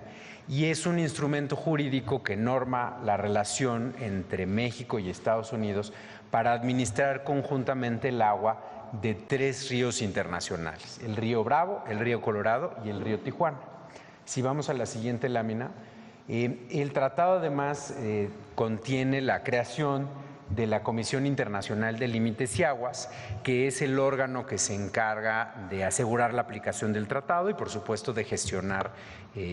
y es un instrumento jurídico que norma la relación entre México y Estados Unidos para administrar conjuntamente el agua de 3 ríos internacionales: el río Bravo, el río Colorado y el río Tijuana. Si vamos a la siguiente lámina, el tratado además contiene la creación de la Comisión Internacional de Límites y Aguas, que es el órgano que se encarga de asegurar la aplicación del tratado y, por supuesto, de gestionar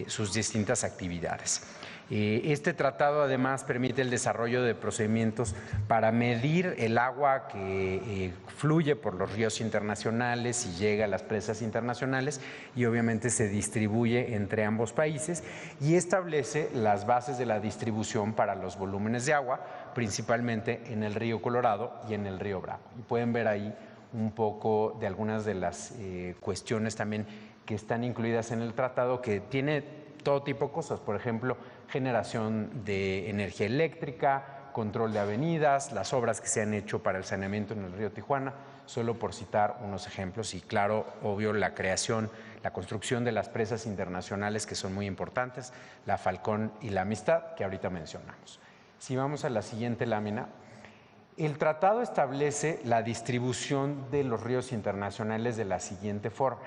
sus distintas actividades. Este tratado además permite el desarrollo de procedimientos para medir el agua que fluye por los ríos internacionales y llega a las presas internacionales, y obviamente se distribuye entre ambos países y establece las bases de la distribución para los volúmenes de agua, principalmente en el río Colorado y en el río Bravo. Y pueden ver ahí un poco de algunas de las cuestiones también que están incluidas en el tratado, que tiene todo tipo de cosas, por ejemplo, generación de energía eléctrica, control de avenidas, las obras que se han hecho para el saneamiento en el río Tijuana, solo por citar unos ejemplos, y claro, obvio, la creación, la construcción de las presas internacionales que son muy importantes, la Falcón y la Amistad, que ahorita mencionamos. Si vamos a la siguiente lámina, el tratado establece la distribución de los ríos internacionales de la siguiente forma.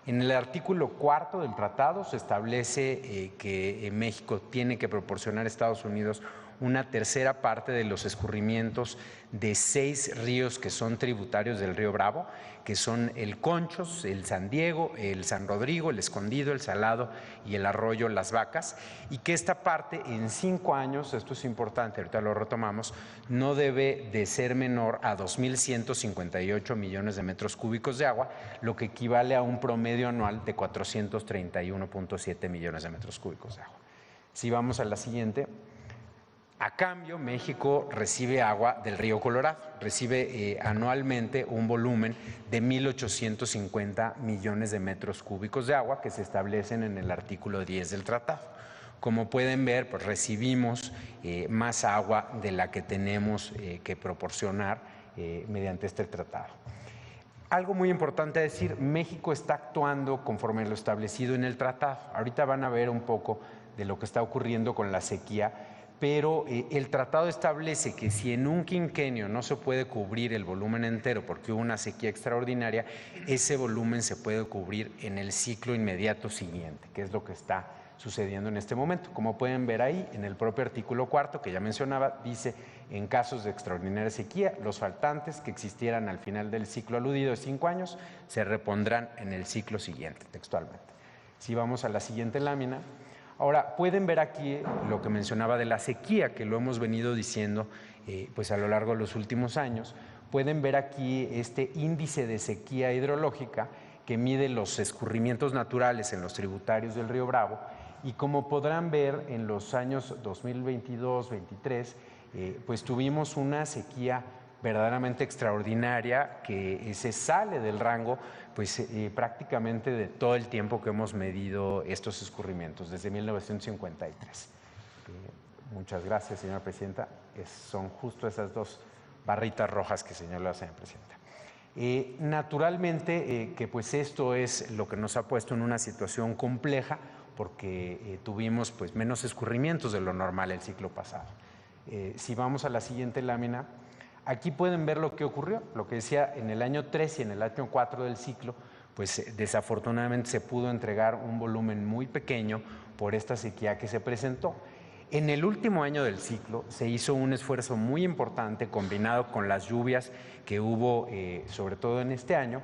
En el artículo 4 del tratado se establece que México tiene que proporcionar a Estados Unidos una tercera parte de los escurrimientos de 6 ríos que son tributarios del río Bravo, que son el Conchos, el San Diego, el San Rodrigo, el Escondido, el Salado y el arroyo Las Vacas, y que esta parte en 5 años, esto es importante, ahorita lo retomamos, no debe de ser menor a 2.158 millones de metros cúbicos de agua, lo que equivale a un promedio anual de 431.7 millones de metros cúbicos de agua. Si vamos a la siguiente. A cambio, México recibe agua del río Colorado, recibe anualmente un volumen de 1.850 millones de metros cúbicos de agua que se establecen en el artículo 10 del tratado. Como pueden ver, pues recibimos más agua de la que tenemos que proporcionar mediante este tratado. Algo muy importante decir, México está actuando conforme a lo establecido en el tratado. Ahorita van a ver un poco de lo que está ocurriendo con la sequía, pero el tratado establece que si en un quinquenio no se puede cubrir el volumen entero porque hubo una sequía extraordinaria, ese volumen se puede cubrir en el ciclo inmediato siguiente, que es lo que está sucediendo en este momento. Como pueden ver ahí, en el propio artículo 4, que ya mencionaba, dice: en casos de extraordinaria sequía, los faltantes que existieran al final del ciclo aludido de 5 años se repondrán en el ciclo siguiente, textualmente. Si vamos a la siguiente lámina. Ahora, pueden ver aquí lo que mencionaba de la sequía, que lo hemos venido diciendo pues a lo largo de los últimos años, pueden ver aquí este índice de sequía hidrológica que mide los escurrimientos naturales en los tributarios del río Bravo, y como podrán ver en los años 2022-23, pues tuvimos una sequía verdaderamente extraordinaria que se sale del rango pues prácticamente de todo el tiempo que hemos medido estos escurrimientos, desde 1953. Muchas gracias, señora presidenta. Son justo esas dos barritas rojas que señaló la señora presidenta. Naturalmente que pues esto es lo que nos ha puesto en una situación compleja, porque tuvimos pues menos escurrimientos de lo normal el ciclo pasado. Si vamos a la siguiente lámina, aquí pueden ver lo que ocurrió, lo que decía en el año 3 y en el año 4 del ciclo, pues desafortunadamente se pudo entregar un volumen muy pequeño por esta sequía que se presentó. En el último año del ciclo se hizo un esfuerzo muy importante combinado con las lluvias que hubo sobre todo en este año,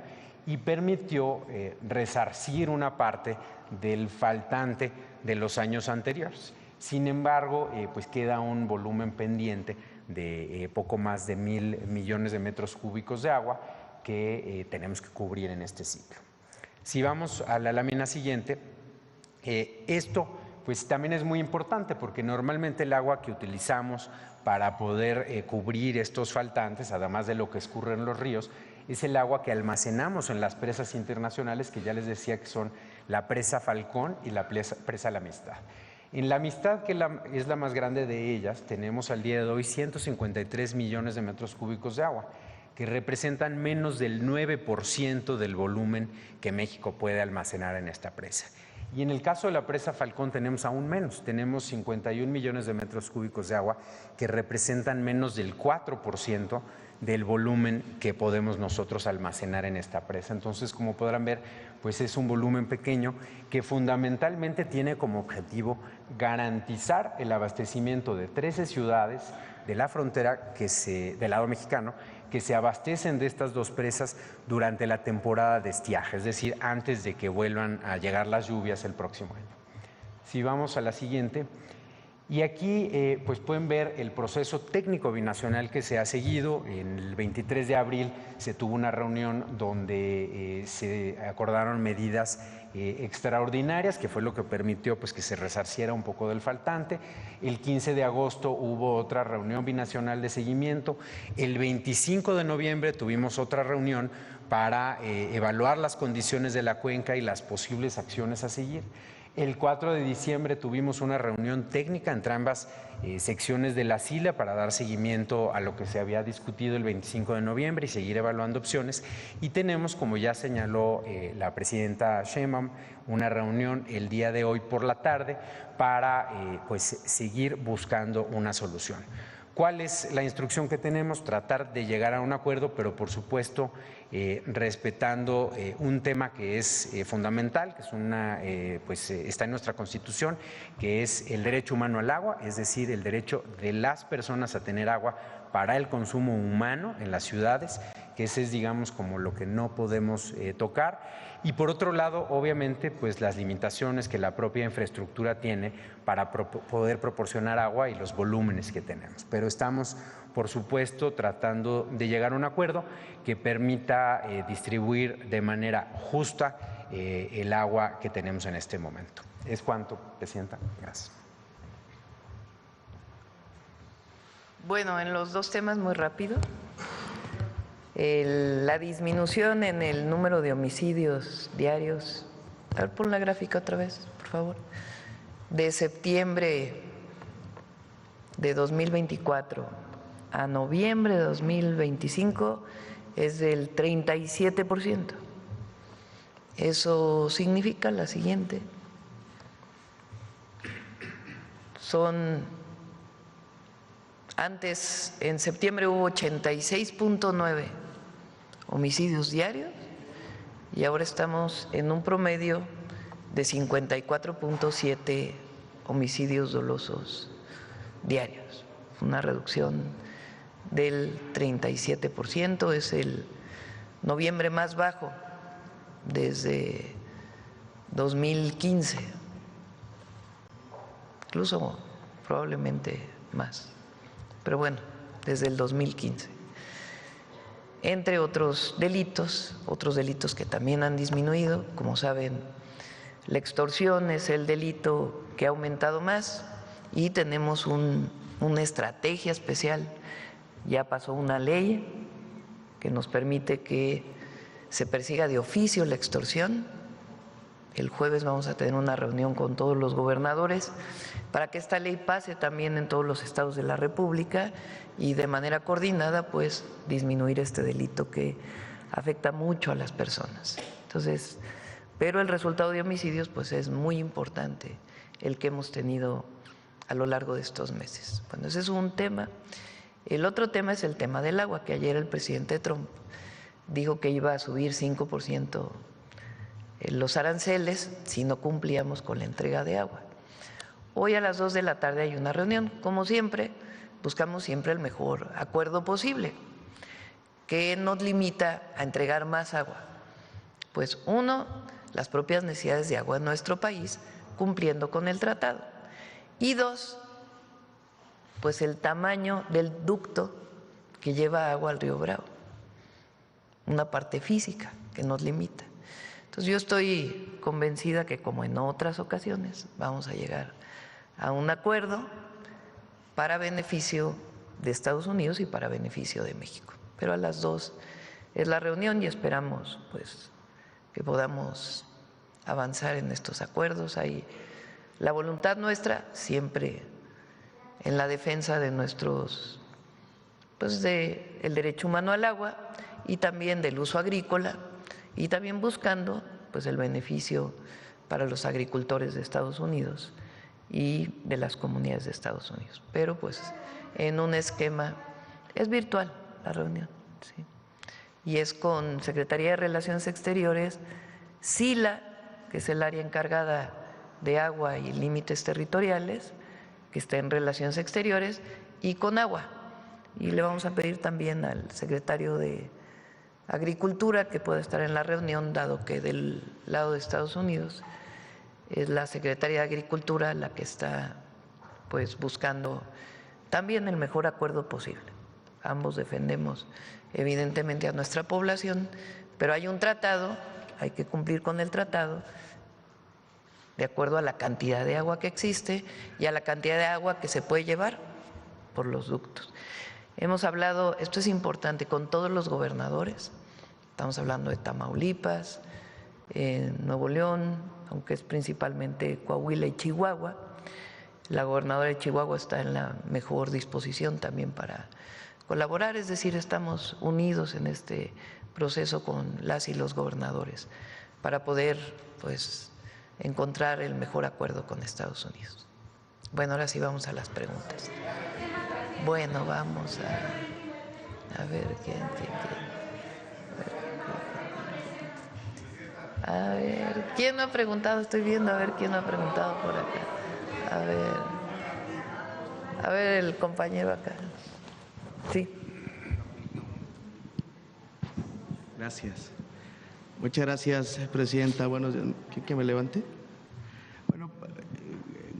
y permitió resarcir una parte del faltante de los años anteriores. Sin embargo, pues queda un volumen pendiente de poco más de 1,000 millones de metros cúbicos de agua que tenemos que cubrir en este ciclo. Si vamos a la lámina siguiente, esto pues también es muy importante, porque normalmente el agua que utilizamos para poder cubrir estos faltantes, además de lo que escurre en los ríos, es el agua que almacenamos en las presas internacionales, que ya les decía que son la presa Falcón y la presa La Amistad. En La Amistad, que es la más grande de ellas, tenemos al día de hoy 153 millones de metros cúbicos de agua, que representan menos del 9% del volumen que México puede almacenar en esta presa. Y en el caso de la presa Falcón tenemos aún menos, tenemos 51 millones de metros cúbicos de agua, que representan menos del 4% del volumen que podemos nosotros almacenar en esta presa. Entonces, como podrán ver, pues es un volumen pequeño que fundamentalmente tiene como objetivo garantizar el abastecimiento de 13 ciudades de la frontera del lado mexicano, que se abastecen de estas dos presas durante la temporada de estiaje, es decir, antes de que vuelvan a llegar las lluvias el próximo año. Si vamos a la siguiente, y aquí pues pueden ver el proceso técnico binacional que se ha seguido. En el 23 de abril se tuvo una reunión donde se acordaron medidas extraordinarias, que fue lo que permitió pues que se resarciera un poco del faltante. El 15 de agosto hubo otra reunión binacional de seguimiento. El 25 de noviembre tuvimos otra reunión para evaluar las condiciones de la cuenca y las posibles acciones a seguir. El 4 de diciembre tuvimos una reunión técnica entre ambas secciones de la SILA para dar seguimiento a lo que se había discutido el 25 de noviembre y seguir evaluando opciones. Y tenemos, como ya señaló la presidenta Sheinbaum, una reunión el día de hoy por la tarde para pues seguir buscando una solución. ¿Cuál es la instrucción que tenemos? Tratar de llegar a un acuerdo, pero por supuesto respetando un tema que es fundamental, que es está en nuestra Constitución, que es el derecho humano al agua, es decir, el derecho de las personas a tener agua para el consumo humano en las ciudades, que ese es, digamos, como lo que no podemos tocar. Y por otro lado, obviamente, pues las limitaciones que la propia infraestructura tiene para poder proporcionar agua y los volúmenes que tenemos. Pero estamos, por supuesto, tratando de llegar a un acuerdo que permita distribuir de manera justa el agua que tenemos en este momento. Es cuanto, Presidenta. Gracias. Bueno, en los dos temas muy rápido. La disminución en el número de homicidios diarios. A ver, pon la gráfica otra vez, por favor. De septiembre de 2024 a noviembre de 2025 es del 37%. Eso significa la siguiente. Antes, en septiembre hubo 86.9 homicidios diarios y ahora estamos en un promedio de 54.7 homicidios dolosos diarios. Una reducción del 37%, es el noviembre más bajo desde 2015, incluso probablemente más, pero bueno, desde el 2015. entre otros delitos que también han disminuido. Como saben, la extorsión es el delito que ha aumentado más y tenemos una estrategia especial. Ya pasó una ley que nos permite que se persiga de oficio la extorsión. El jueves vamos a tener una reunión con todos los gobernadores para que esta ley pase también en todos los estados de la República y de manera coordinada pues disminuir este delito que afecta mucho a las personas. Entonces, pero el resultado de homicidios pues es muy importante, el que hemos tenido a lo largo de estos meses. Bueno, ese es un tema. El otro tema es el tema del agua, que ayer el presidente Trump dijo que iba a subir 5% los aranceles si no cumplíamos con la entrega de agua. Hoy a las 2 de la tarde hay una reunión. Como siempre, buscamos siempre el mejor acuerdo posible, que nos limita a entregar más agua. Pues uno, las propias necesidades de agua en nuestro país, cumpliendo con el tratado. Y dos, pues el tamaño del ducto que lleva agua al río Bravo, una parte física que nos limita. Entonces yo estoy convencida que, como en otras ocasiones, vamos a llegar a un acuerdo para beneficio de Estados Unidos y para beneficio de México. Pero a las 2 es la reunión y esperamos pues que podamos avanzar en estos acuerdos. Hay la voluntad nuestra siempre en la defensa de nuestros, pues de el derecho humano al agua y también del uso agrícola, y también buscando pues el beneficio para los agricultores de Estados Unidos y de las comunidades de Estados Unidos. Pero pues en un esquema, es virtual la reunión, ¿sí? Y es con Secretaría de Relaciones Exteriores, SILA, que es el área encargada de agua y límites territoriales, que está en Relaciones Exteriores, y con agua. Y le vamos a pedir también al secretario de Agricultura que pueda estar en la reunión, dado que del lado de Estados Unidos es la Secretaría de Agricultura la que está pues buscando también el mejor acuerdo posible. Ambos defendemos evidentemente a nuestra población, pero hay un tratado, hay que cumplir con el tratado de acuerdo a la cantidad de agua que existe y a la cantidad de agua que se puede llevar por los ductos. Hemos hablado, esto es importante, con todos los gobernadores. Estamos hablando de Tamaulipas, Nuevo León, aunque es principalmente Coahuila y Chihuahua. La gobernadora de Chihuahua está en la mejor disposición también para colaborar, es decir, estamos unidos en este proceso con las y los gobernadores para poder pues encontrar el mejor acuerdo con Estados Unidos. Bueno, ahora sí vamos a las preguntas. Bueno, vamos a ver quién. A ver, ¿quién no ha preguntado? Estoy viendo a ver quién no ha preguntado por acá. A ver el compañero acá. Sí. Gracias. Muchas gracias, presidenta. Buenos días. ¿Que me levante? Bueno,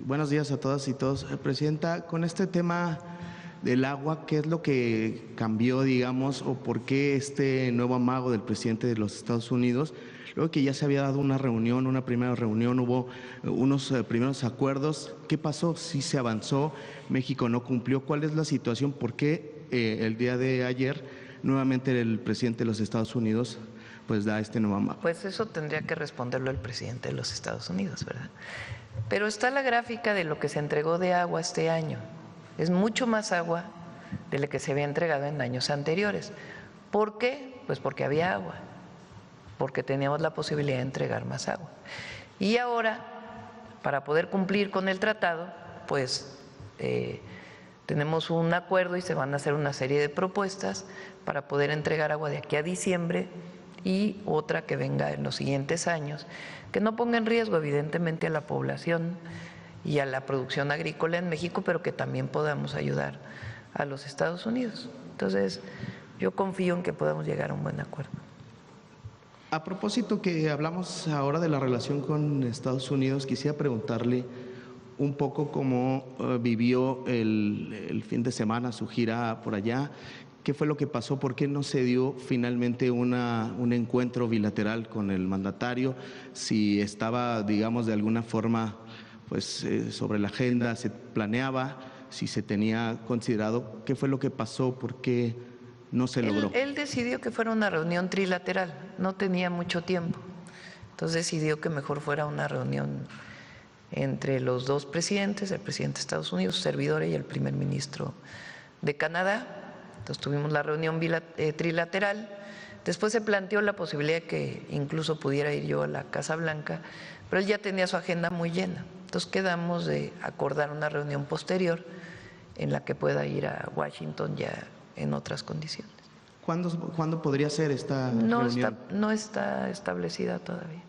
buenos días a todas y todos. Presidenta, con este tema del agua, ¿qué es lo que cambió, digamos, o por qué este nuevo amago del presidente de los Estados Unidos? Luego que ya se había dado una reunión, una primera reunión, hubo unos primeros acuerdos. ¿Qué pasó? ¿Sí se avanzó? ¿México no cumplió? ¿Cuál es la situación? ¿Por qué el día de ayer nuevamente el presidente de los Estados Unidos pues da este nuevo amago? Pues eso tendría que responderlo el presidente de los Estados Unidos, ¿verdad? Pero está la gráfica de lo que se entregó de agua este año. Es mucho más agua de la que se había entregado en años anteriores. ¿Por qué? Pues porque había agua, porque teníamos la posibilidad de entregar más agua. Y ahora, para poder cumplir con el tratado, pues tenemos un acuerdo y se van a hacer una serie de propuestas para poder entregar agua de aquí a diciembre y otra que venga en los siguientes años, que no ponga en riesgo evidentemente a la población y a la producción agrícola en México, pero que también podamos ayudar a los Estados Unidos. Entonces, yo confío en que podamos llegar a un buen acuerdo. A propósito que hablamos ahora de la relación con Estados Unidos, quisiera preguntarle un poco cómo vivió el fin de semana su gira por allá, ¿Qué fue lo que pasó? ¿Por qué no se dio finalmente un encuentro bilateral con el mandatario? Si estaba, digamos, de alguna forma pues, sobre la agenda, se planeaba, si se tenía considerado, ¿qué fue lo que pasó? ¿Por qué no se logró? Él decidió que fuera una reunión trilateral, no tenía mucho tiempo. Entonces decidió que mejor fuera una reunión entre los dos presidentes, el presidente de Estados Unidos, su servidor, y el primer ministro de Canadá. Entonces tuvimos la reunión trilateral. Después se planteó la posibilidad de que incluso pudiera ir yo a la Casa Blanca, pero él ya tenía su agenda muy llena. Entonces quedamos de acordar una reunión posterior en la que pueda ir a Washington ya en otras condiciones. ¿Cuándo podría ser esta reunión? No está establecida todavía.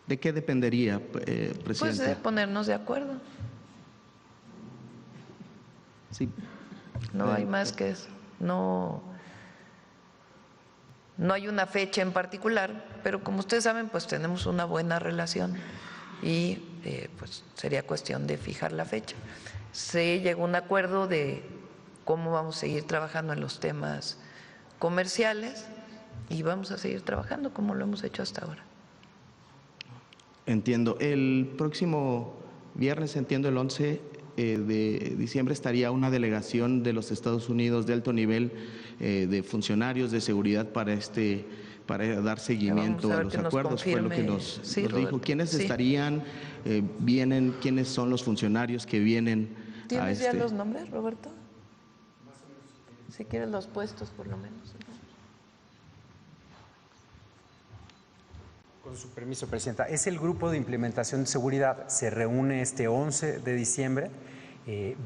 ¿De qué dependería, presidente? Pues de ponernos de acuerdo. Sí. No hay más que eso. No hay una fecha en particular, pero como ustedes saben, pues tenemos una buena relación y pues sería cuestión de fijar la fecha. Se llegó a un acuerdo de cómo vamos a seguir trabajando en los temas comerciales y vamos a seguir trabajando como lo hemos hecho hasta ahora. Entiendo. El próximo viernes, entiendo, el 11 de diciembre, estaría una delegación de los Estados Unidos de alto nivel de funcionarios de seguridad para dar seguimiento a los acuerdos, fue lo que nos dijo. ¿Quiénes estarían? ¿Vienen? ¿Quiénes son los funcionarios que vienen? ¿Tienes ya los nombres, Roberto? Si quieres los puestos, por lo menos. Con su permiso, presidenta. Es el grupo de implementación de seguridad. Se reúne este 11 de diciembre.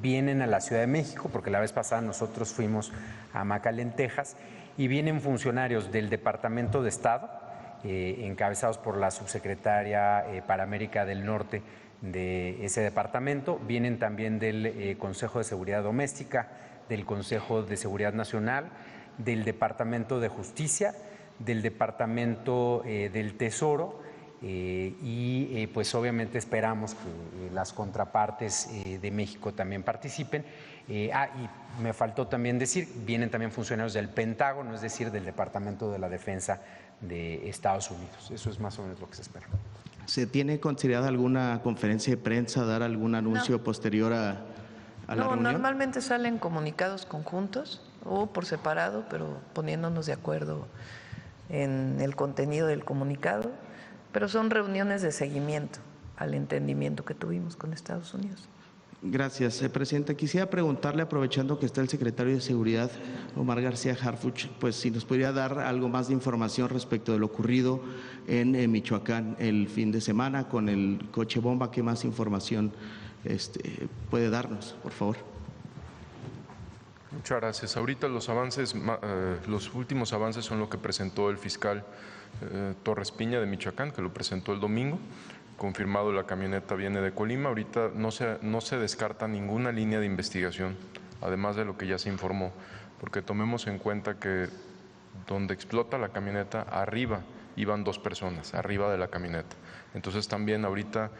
Vienen a la Ciudad de México, porque la vez pasada nosotros fuimos a McAllen, Texas, y vienen funcionarios del Departamento de Estado, encabezados por la subsecretaria para América del Norte de ese departamento. Vienen también del Consejo de Seguridad Doméstica, del Consejo de Seguridad Nacional, del Departamento de Justicia, del Departamento del Tesoro y pues obviamente esperamos que las contrapartes de México también participen. Y me faltó también decir, vienen también funcionarios del Pentágono, es decir, del Departamento de la Defensa de Estados Unidos. Eso es más o menos lo que se espera. ¿Se tiene considerada alguna conferencia de prensa, dar algún anuncio posterior a la reunión? No, normalmente salen comunicados conjuntos o por separado, pero poniéndonos de acuerdo en el contenido del comunicado, pero son reuniones de seguimiento al entendimiento que tuvimos con Estados Unidos. Gracias, Presidenta. Quisiera preguntarle, aprovechando que está el secretario de Seguridad, Omar García Harfuch, pues si nos podría dar algo más de información respecto de lo ocurrido en Michoacán el fin de semana con el coche bomba. ¿Qué más información puede darnos, por favor? Muchas gracias. Ahorita los avances, los últimos avances son lo que presentó el fiscal Torres Piña de Michoacán, que lo presentó el domingo. Confirmado, la camioneta viene de Colima. Ahorita no se descarta ninguna línea de investigación, además de lo que ya se informó, porque tomemos en cuenta que donde explota la camioneta, arriba iban 2 personas, arriba de la camioneta. Entonces también ahorita,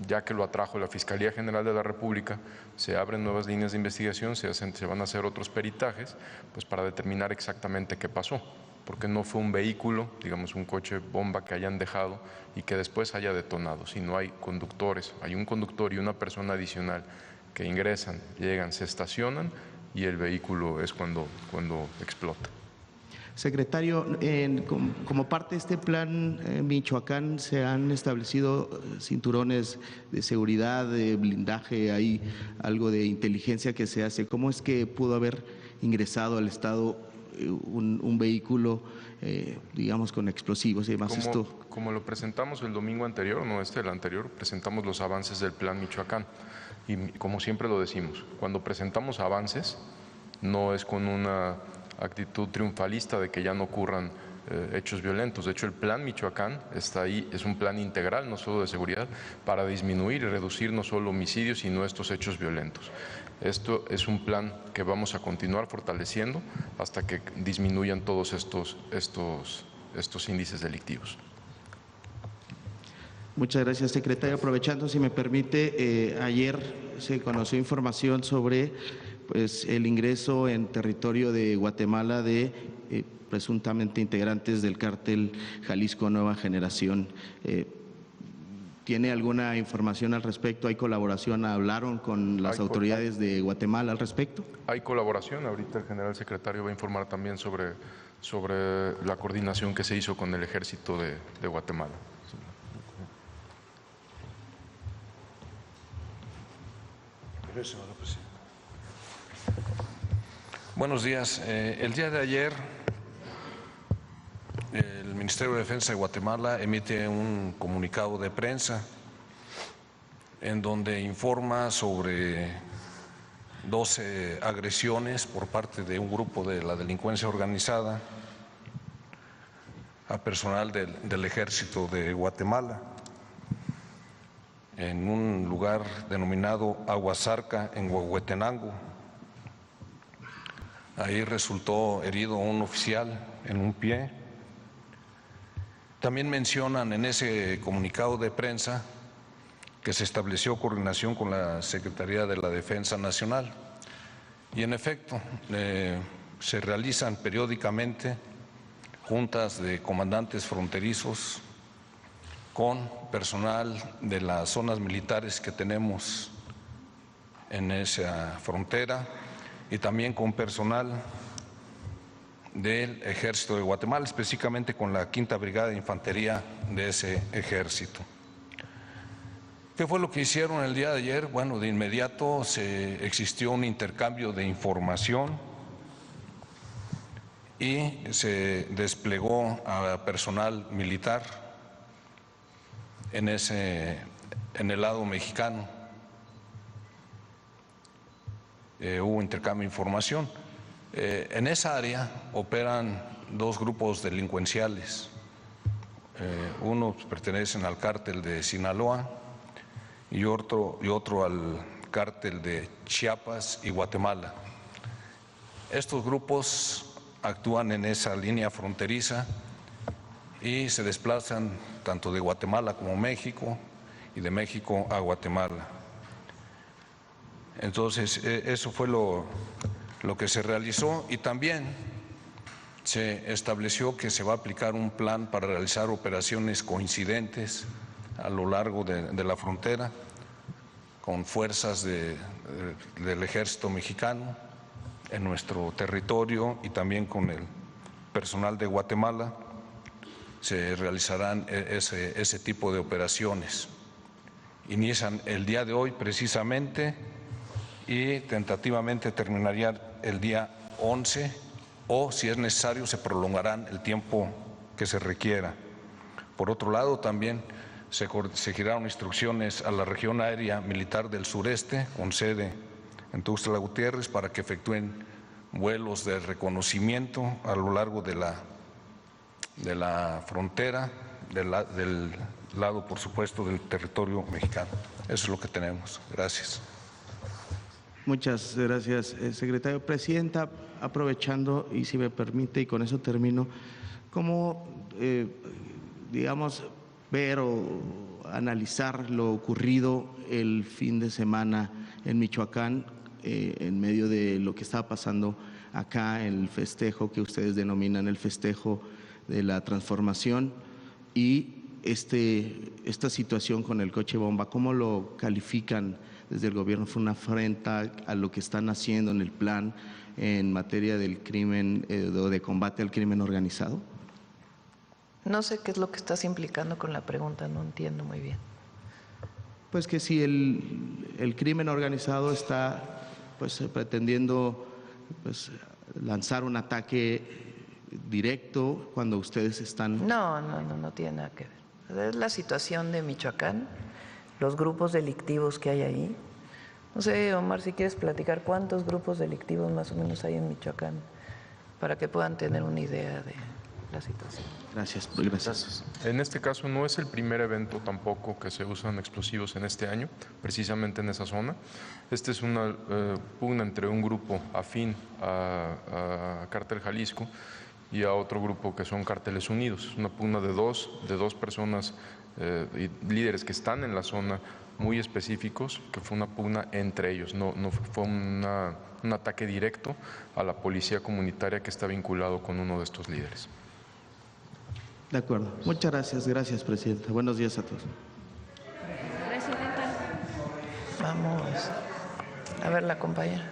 ya que lo atrajo la Fiscalía General de la República, se abren nuevas líneas de investigación, se van a hacer otros peritajes, pues para determinar exactamente qué pasó, porque no fue un vehículo, digamos un coche bomba que hayan dejado y que después haya detonado, sino hay conductores, hay un conductor y una persona adicional que ingresan, llegan, se estacionan y el vehículo es cuando explota. Secretario, como parte de este plan Michoacán se han establecido cinturones de seguridad, de blindaje, hay algo de inteligencia que se hace. ¿Cómo es que pudo haber ingresado al estado un vehículo, digamos, con explosivos y demás? Como lo presentamos el domingo anterior, el anterior, presentamos los avances del plan Michoacán y como siempre lo decimos, cuando presentamos avances no es con una actitud triunfalista de que ya no ocurran hechos violentos. De hecho, el plan Michoacán está ahí, es un plan integral, no solo de seguridad, para disminuir y reducir no solo homicidios, sino estos hechos violentos. Esto es un plan que vamos a continuar fortaleciendo hasta que disminuyan todos estos índices delictivos. Muchas gracias, secretario. Aprovechando, si me permite, ayer se conoció información sobre pues el ingreso en territorio de Guatemala de presuntamente integrantes del cártel Jalisco Nueva Generación. ¿Tiene alguna información al respecto? ¿Hay colaboración? ¿Hablaron con las autoridades de Guatemala al respecto? Hay colaboración. Ahorita el general secretario va a informar también sobre la coordinación que se hizo con el ejército de Guatemala. Buenos días. El día de ayer, el Ministerio de Defensa de Guatemala emite un comunicado de prensa en donde informa sobre 12 agresiones por parte de un grupo de la delincuencia organizada a personal del Ejército de Guatemala en un lugar denominado Aguasarca, en Huehuetenango. Ahí resultó herido un oficial en un pie. También mencionan en ese comunicado de prensa que se estableció coordinación con la Secretaría de la Defensa Nacional. Y en efecto, se realizan periódicamente juntas de comandantes fronterizos con personal de las zonas militares que tenemos en esa frontera y también con personal del Ejército de Guatemala, específicamente con la 5ª Brigada de Infantería de ese ejército. ¿Qué fue lo que hicieron el día de ayer? Bueno, de inmediato existió un intercambio de información y se desplegó a personal militar en el lado mexicano. Hubo intercambio de información. En esa área operan 2 grupos delincuenciales. Unos pertenecen al cártel de Sinaloa y otro al cártel de Chiapas y Guatemala. Estos grupos actúan en esa línea fronteriza y se desplazan tanto de Guatemala como México y de México a Guatemala. Entonces, eso fue lo que se realizó y también se estableció que se va a aplicar un plan para realizar operaciones coincidentes a lo largo de la frontera con fuerzas del ejército mexicano en nuestro territorio y también con el personal de Guatemala. Se realizarán ese tipo de operaciones. Inician el día de hoy precisamente y tentativamente terminaría el día 11 o, si es necesario, se prolongarán el tiempo que se requiera. Por otro lado, también se giraron instrucciones a la región aérea militar del sureste, con sede en Tuxtla Gutiérrez, para que efectúen vuelos de reconocimiento a lo largo de la frontera, del lado, por supuesto, del territorio mexicano. Eso es lo que tenemos. Gracias. Muchas gracias, secretario. Presidenta, aprovechando, y si me permite, y con eso termino, ¿cómo, digamos, ver o analizar lo ocurrido el fin de semana en Michoacán, en medio de lo que estaba pasando acá, en el festejo que ustedes denominan el festejo de la transformación, y esta situación con el coche bomba? ¿Cómo lo califican desde el gobierno? ¿Fue una afrenta a lo que están haciendo en el plan en materia del crimen o de combate al crimen organizado? No sé qué es lo que estás implicando con la pregunta, no entiendo muy bien. Pues que si el crimen organizado está pues pretendiendo pues lanzar un ataque directo cuando ustedes están… No tiene nada que ver. Es la situación de Michoacán, los grupos delictivos que hay ahí. No sé, Omar, si quieres platicar cuántos grupos delictivos más o menos hay en Michoacán, para que puedan tener una idea de la situación. Gracias. En este caso no es el primer evento tampoco que se usan explosivos en este año, precisamente en esa zona. Este es una pugna entre un grupo afín a Cártel Jalisco y a otro grupo que son Cárteles Unidos. Una pugna de dos personas, líderes que están en la zona muy específicos, que fue una pugna entre ellos, no fue un ataque directo a la policía comunitaria que está vinculado con uno de estos líderes. De acuerdo. Muchas gracias. Gracias, presidenta. Buenos días a todos. Presidenta. Vamos a ver la compañera.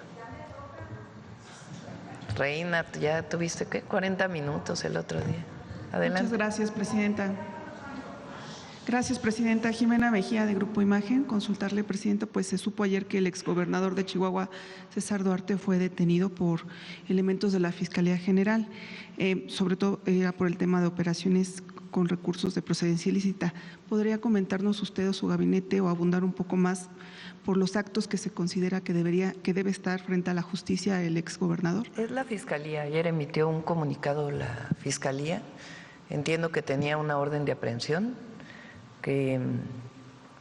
Reina, ya tuviste, ¿qué? 40 minutos el otro día. Adelante. Muchas gracias, presidenta. Gracias, presidenta. Jimena Mejía, de Grupo Imagen. Consultarle, presidenta, pues se supo ayer que el exgobernador de Chihuahua, César Duarte, fue detenido por elementos de la Fiscalía General, sobre todo era por el tema de operaciones con recursos de procedencia ilícita. ¿Podría comentarnos usted o su gabinete o abundar un poco más por los actos que se considera que debe estar frente a la justicia el exgobernador? Es la Fiscalía. Ayer emitió un comunicado la Fiscalía. Entiendo que tenía una orden de aprehensión.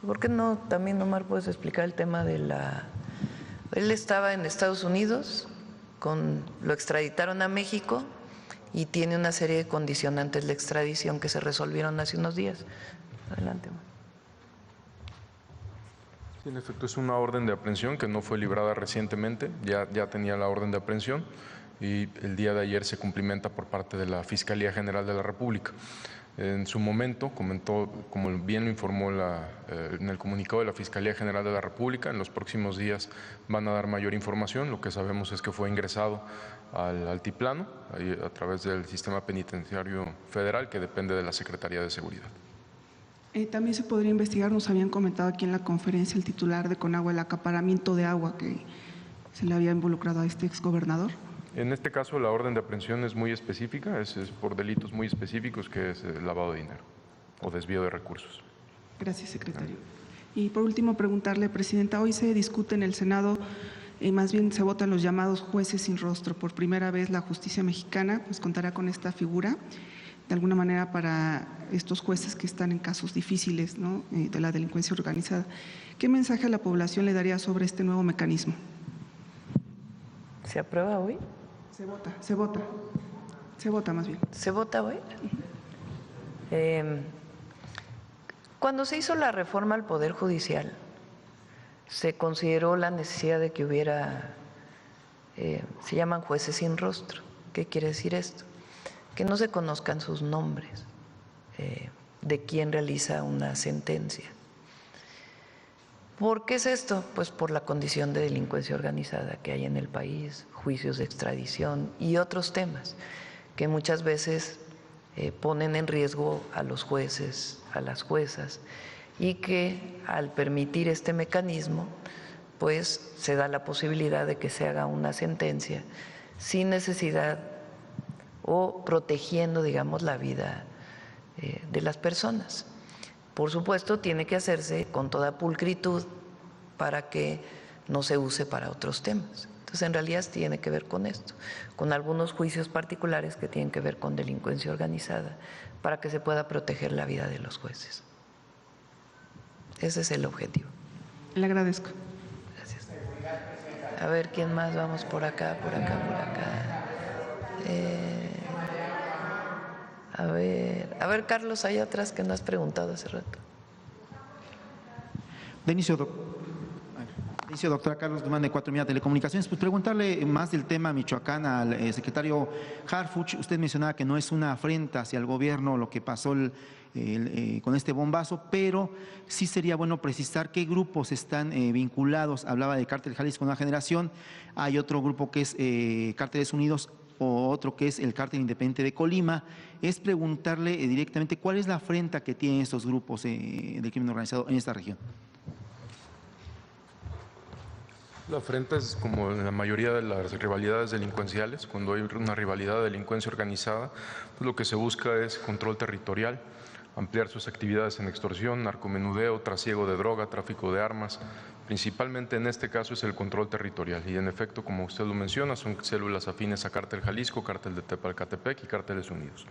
¿Por qué no también, Omar, puedes explicar el tema de la... Él estaba en Estados Unidos, lo extraditaron a México y tiene una serie de condicionantes de extradición que se resolvieron hace unos días. Adelante, Omar. Sí, en efecto, es una orden de aprehensión que no fue librada recientemente, ya tenía la orden de aprehensión y el día de ayer se cumplimenta por parte de la Fiscalía General de la República. En su momento comentó, como bien lo informó en el comunicado de la Fiscalía General de la República, en los próximos días van a dar mayor información. Lo que sabemos es que fue ingresado al altiplano a través del sistema penitenciario federal que depende de la Secretaría de Seguridad. También se podría investigar, nos habían comentado aquí en la conferencia el titular de Conagua, el acaparamiento de agua que se le había involucrado a este exgobernador. En este caso la orden de aprehensión es muy específica, es por delitos muy específicos que es lavado de dinero o desvío de recursos. Gracias, secretario. Y por último preguntarle, presidenta, hoy se discute en el Senado, más bien se votan los llamados jueces sin rostro. Por primera vez la justicia mexicana pues contará con esta figura, de alguna manera para estos jueces que están en casos difíciles, ¿no?, de la delincuencia organizada. ¿Qué mensaje a la población le daría sobre este nuevo mecanismo? ¿Se aprueba hoy? Se vota más bien. ¿Se vota hoy? Cuando se hizo la reforma al Poder Judicial, se consideró la necesidad de que hubiera, se llaman jueces sin rostro. ¿Qué quiere decir esto? Que no se conozcan sus nombres de quien realiza una sentencia. ¿Por qué es esto? Pues por la condición de delincuencia organizada que hay en el país, juicios de extradición y otros temas que muchas veces ponen en riesgo a los jueces, a las juezas, y que al permitir este mecanismo, pues se da la posibilidad de que se haga una sentencia sin necesidad o protegiendo, digamos, la vida de las personas. Por supuesto, tiene que hacerse con toda pulcritud para que no se use para otros temas. Entonces, en realidad tiene que ver con esto, con algunos juicios particulares que tienen que ver con delincuencia organizada, para que se pueda proteger la vida de los jueces. Ese es el objetivo. Le agradezco. Gracias. A ver, ¿quién más? Vamos por acá, por acá, por acá. A ver, Carlos, allá atrás que no has preguntado hace rato. De inicio, doctora Carlos Guzmán, de 4 Media Telecomunicaciones. Pues preguntarle más del tema Michoacán al secretario Harfuch. Usted mencionaba que no es una afrenta hacia el gobierno lo que pasó con este bombazo, pero sí sería bueno precisar qué grupos están vinculados. Hablaba de Cártel Jalisco Nueva Generación, hay otro grupo que es Cárteles Unidos, o otro que es el Cártel Independiente de Colima. Es preguntarle directamente cuál es la afrenta que tienen estos grupos de crimen organizado en esta región. La afrenta es como en la mayoría de las rivalidades delincuenciales. Cuando hay una rivalidad de delincuencia organizada, pues lo que se busca es control territorial, ampliar sus actividades en extorsión, narcomenudeo, trasiego de droga, tráfico de armas. Principalmente en este caso es el control territorial y en efecto, como usted lo menciona, son células afines a Cártel Jalisco, Cártel de Tepalcatepec y Cárteles Unidos.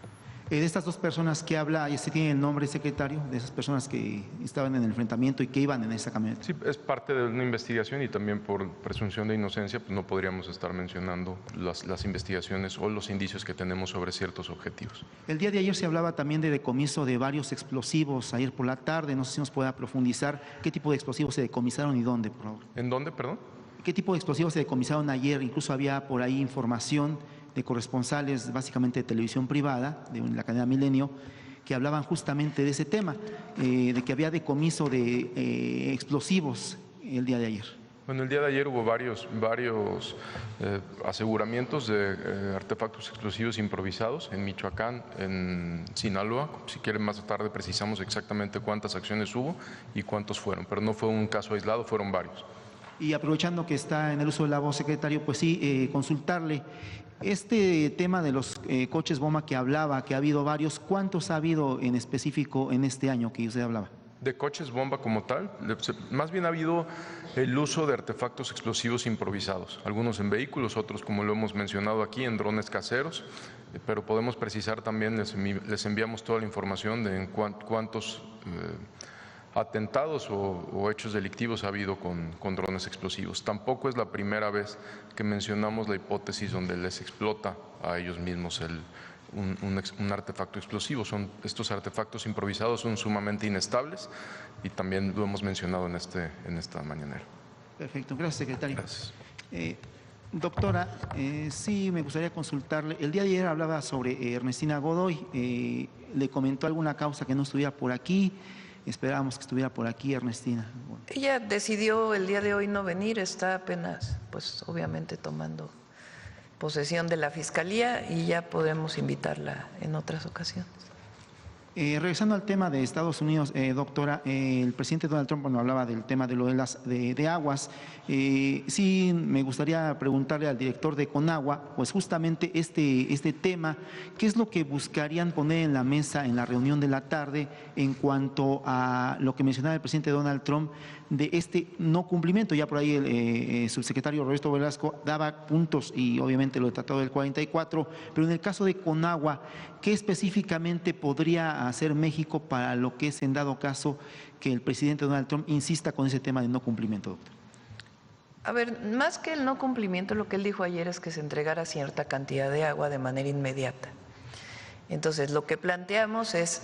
De estas dos personas que habla, ¿ya se tiene el nombre, secretario, de esas personas que estaban en el enfrentamiento y que iban en esa camioneta? Sí, es parte de una investigación y también por presunción de inocencia, pues no podríamos estar mencionando las investigaciones o los indicios que tenemos sobre ciertos objetivos. El día de ayer se hablaba también de decomiso de varios explosivos, ayer por la tarde, no sé si nos pueda profundizar qué tipo de explosivos se decomisaron y dónde, por favor. ¿En dónde, perdón? ¿Qué tipo de explosivos se decomisaron ayer? Incluso había por ahí información de corresponsales, básicamente de televisión privada, de la cadena Milenio, que hablaban justamente de ese tema, de que había decomiso de explosivos el día de ayer. Bueno, el día de ayer hubo varios aseguramientos de artefactos explosivos improvisados en Michoacán, en Sinaloa. Si quieren, más tarde precisamos exactamente cuántas acciones hubo y cuántos fueron, pero no fue un caso aislado, fueron varios. Y aprovechando que está en el uso de la voz, secretario, pues sí, consultarle este tema de los coches bomba que hablaba, que ha habido varios, ¿cuántos ha habido en específico en este año que usted hablaba? De coches bomba como tal, más bien ha habido el uso de artefactos explosivos improvisados, algunos en vehículos, otros, como lo hemos mencionado aquí, en drones caseros, pero podemos precisar también, les enviamos toda la información de cuántos atentados o hechos delictivos ha habido con drones explosivos. Tampoco es la primera vez que mencionamos la hipótesis donde les explota a ellos mismos un artefacto explosivo. Estos artefactos improvisados son sumamente inestables y también lo hemos mencionado en esta mañanera. Perfecto, gracias, secretario. Gracias. Doctora, sí me gustaría consultarle. El día de ayer hablaba sobre Ernestina Godoy. ¿Le comentó alguna causa que no estuviera por aquí? Esperábamos que estuviera por aquí Ernestina. Bueno. Ella decidió el día de hoy no venir, está apenas, pues obviamente tomando posesión de la Fiscalía y ya podemos invitarla en otras ocasiones. Regresando al tema de Estados Unidos, doctora, el presidente Donald Trump cuando hablaba del tema de lo de aguas, sí me gustaría preguntarle al director de Conagua, pues justamente este tema, ¿qué es lo que buscarían poner en la mesa en la reunión de la tarde en cuanto a lo que mencionaba el presidente Donald Trump de este no cumplimiento? Ya por ahí el subsecretario Roberto Velasco daba puntos y obviamente lo del Tratado del 44, pero en el caso de Conagua, ¿qué específicamente podría hacer México para lo que es en dado caso que el presidente Donald Trump insista con ese tema de no cumplimiento, doctor? A ver, más que el no cumplimiento, lo que él dijo ayer es que se entregara cierta cantidad de agua de manera inmediata. Entonces, lo que planteamos es,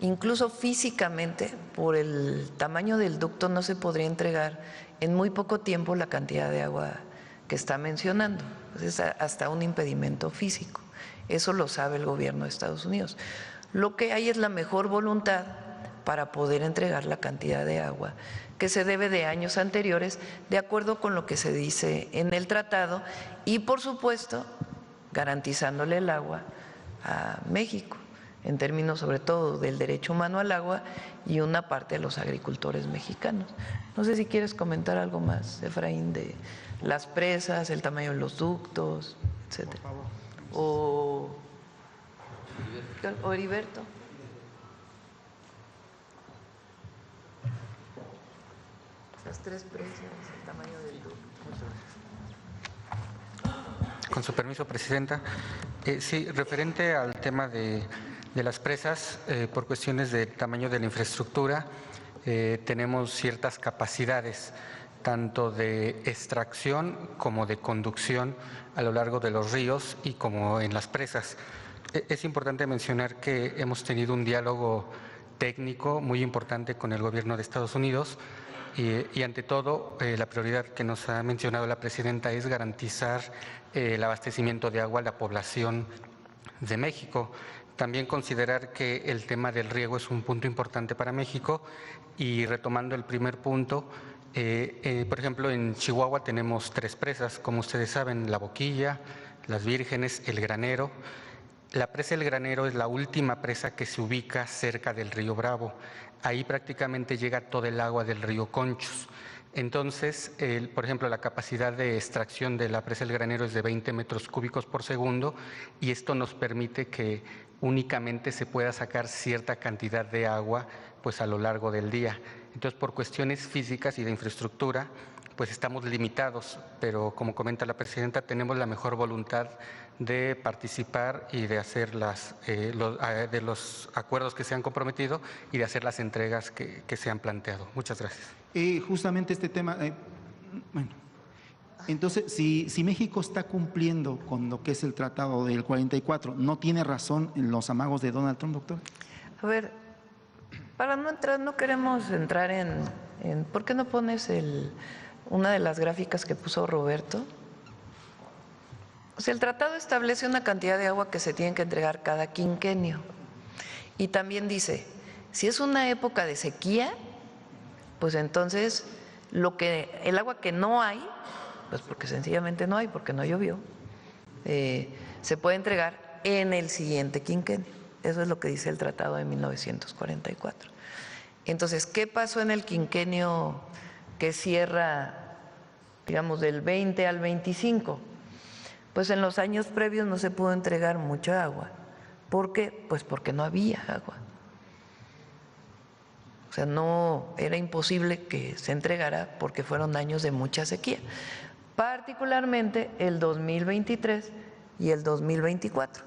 incluso físicamente, por el tamaño del ducto, no se podría entregar en muy poco tiempo la cantidad de agua que está mencionando. Es hasta un impedimento físico. Eso lo sabe el gobierno de Estados Unidos. Lo que hay es la mejor voluntad para poder entregar la cantidad de agua que se debe de años anteriores, de acuerdo con lo que se dice en el tratado y, por supuesto, garantizándole el agua a México, en términos sobre todo del derecho humano al agua y una parte de los agricultores mexicanos. No sé si quieres comentar algo más, Efraín, de las presas, el tamaño de los ductos, etcétera. O Heriberto. Las tres presas, el tamaño del ducto. Con su permiso, Presidenta. Sí, referente al tema de las presas, por cuestiones del tamaño de la infraestructura, tenemos ciertas capacidades, tanto de extracción como de conducción a lo largo de los ríos y como en las presas. Es importante mencionar que hemos tenido un diálogo técnico muy importante con el gobierno de Estados Unidos y ante todo la prioridad que nos ha mencionado la Presidenta es garantizar el abastecimiento de agua a la población de México. También considerar que el tema del riego es un punto importante para México y retomando el primer punto, por ejemplo, en Chihuahua tenemos 3 presas, como ustedes saben, La Boquilla, Las Vírgenes, El Granero. La presa El Granero es la última presa que se ubica cerca del río Bravo. Ahí prácticamente llega todo el agua del río Conchos. Entonces, por ejemplo, la capacidad de extracción de la presa El Granero es de 20 metros cúbicos por segundo y esto nos permite que únicamente se pueda sacar cierta cantidad de agua pues a lo largo del día. Entonces, por cuestiones físicas y de infraestructura, pues estamos limitados, pero como comenta la Presidenta, tenemos la mejor voluntad de participar y de hacer de los acuerdos que se han comprometido y de hacer las entregas que se han planteado. Muchas gracias. Justamente este tema, bueno, entonces, si México está cumpliendo con lo que es el tratado del 44, ¿no tiene razón en los amagos de Donald Trump, doctor? A ver, para no queremos entrar en ¿por qué no pones una de las gráficas que puso Roberto? O sea, el tratado establece una cantidad de agua que se tiene que entregar cada quinquenio. Y también dice, si es una época de sequía, pues entonces el agua que no hay, pues porque sencillamente no hay, porque no llovió, se puede entregar en el siguiente quinquenio. Eso es lo que dice el tratado de 1944. Entonces, ¿qué pasó en el quinquenio que cierra, digamos, del 20 al 25? Pues en los años previos no se pudo entregar mucha agua. ¿Por qué? Pues porque no había agua. O sea, no, era imposible que se entregara porque fueron años de mucha sequía. Particularmente el 2023 y el 2024.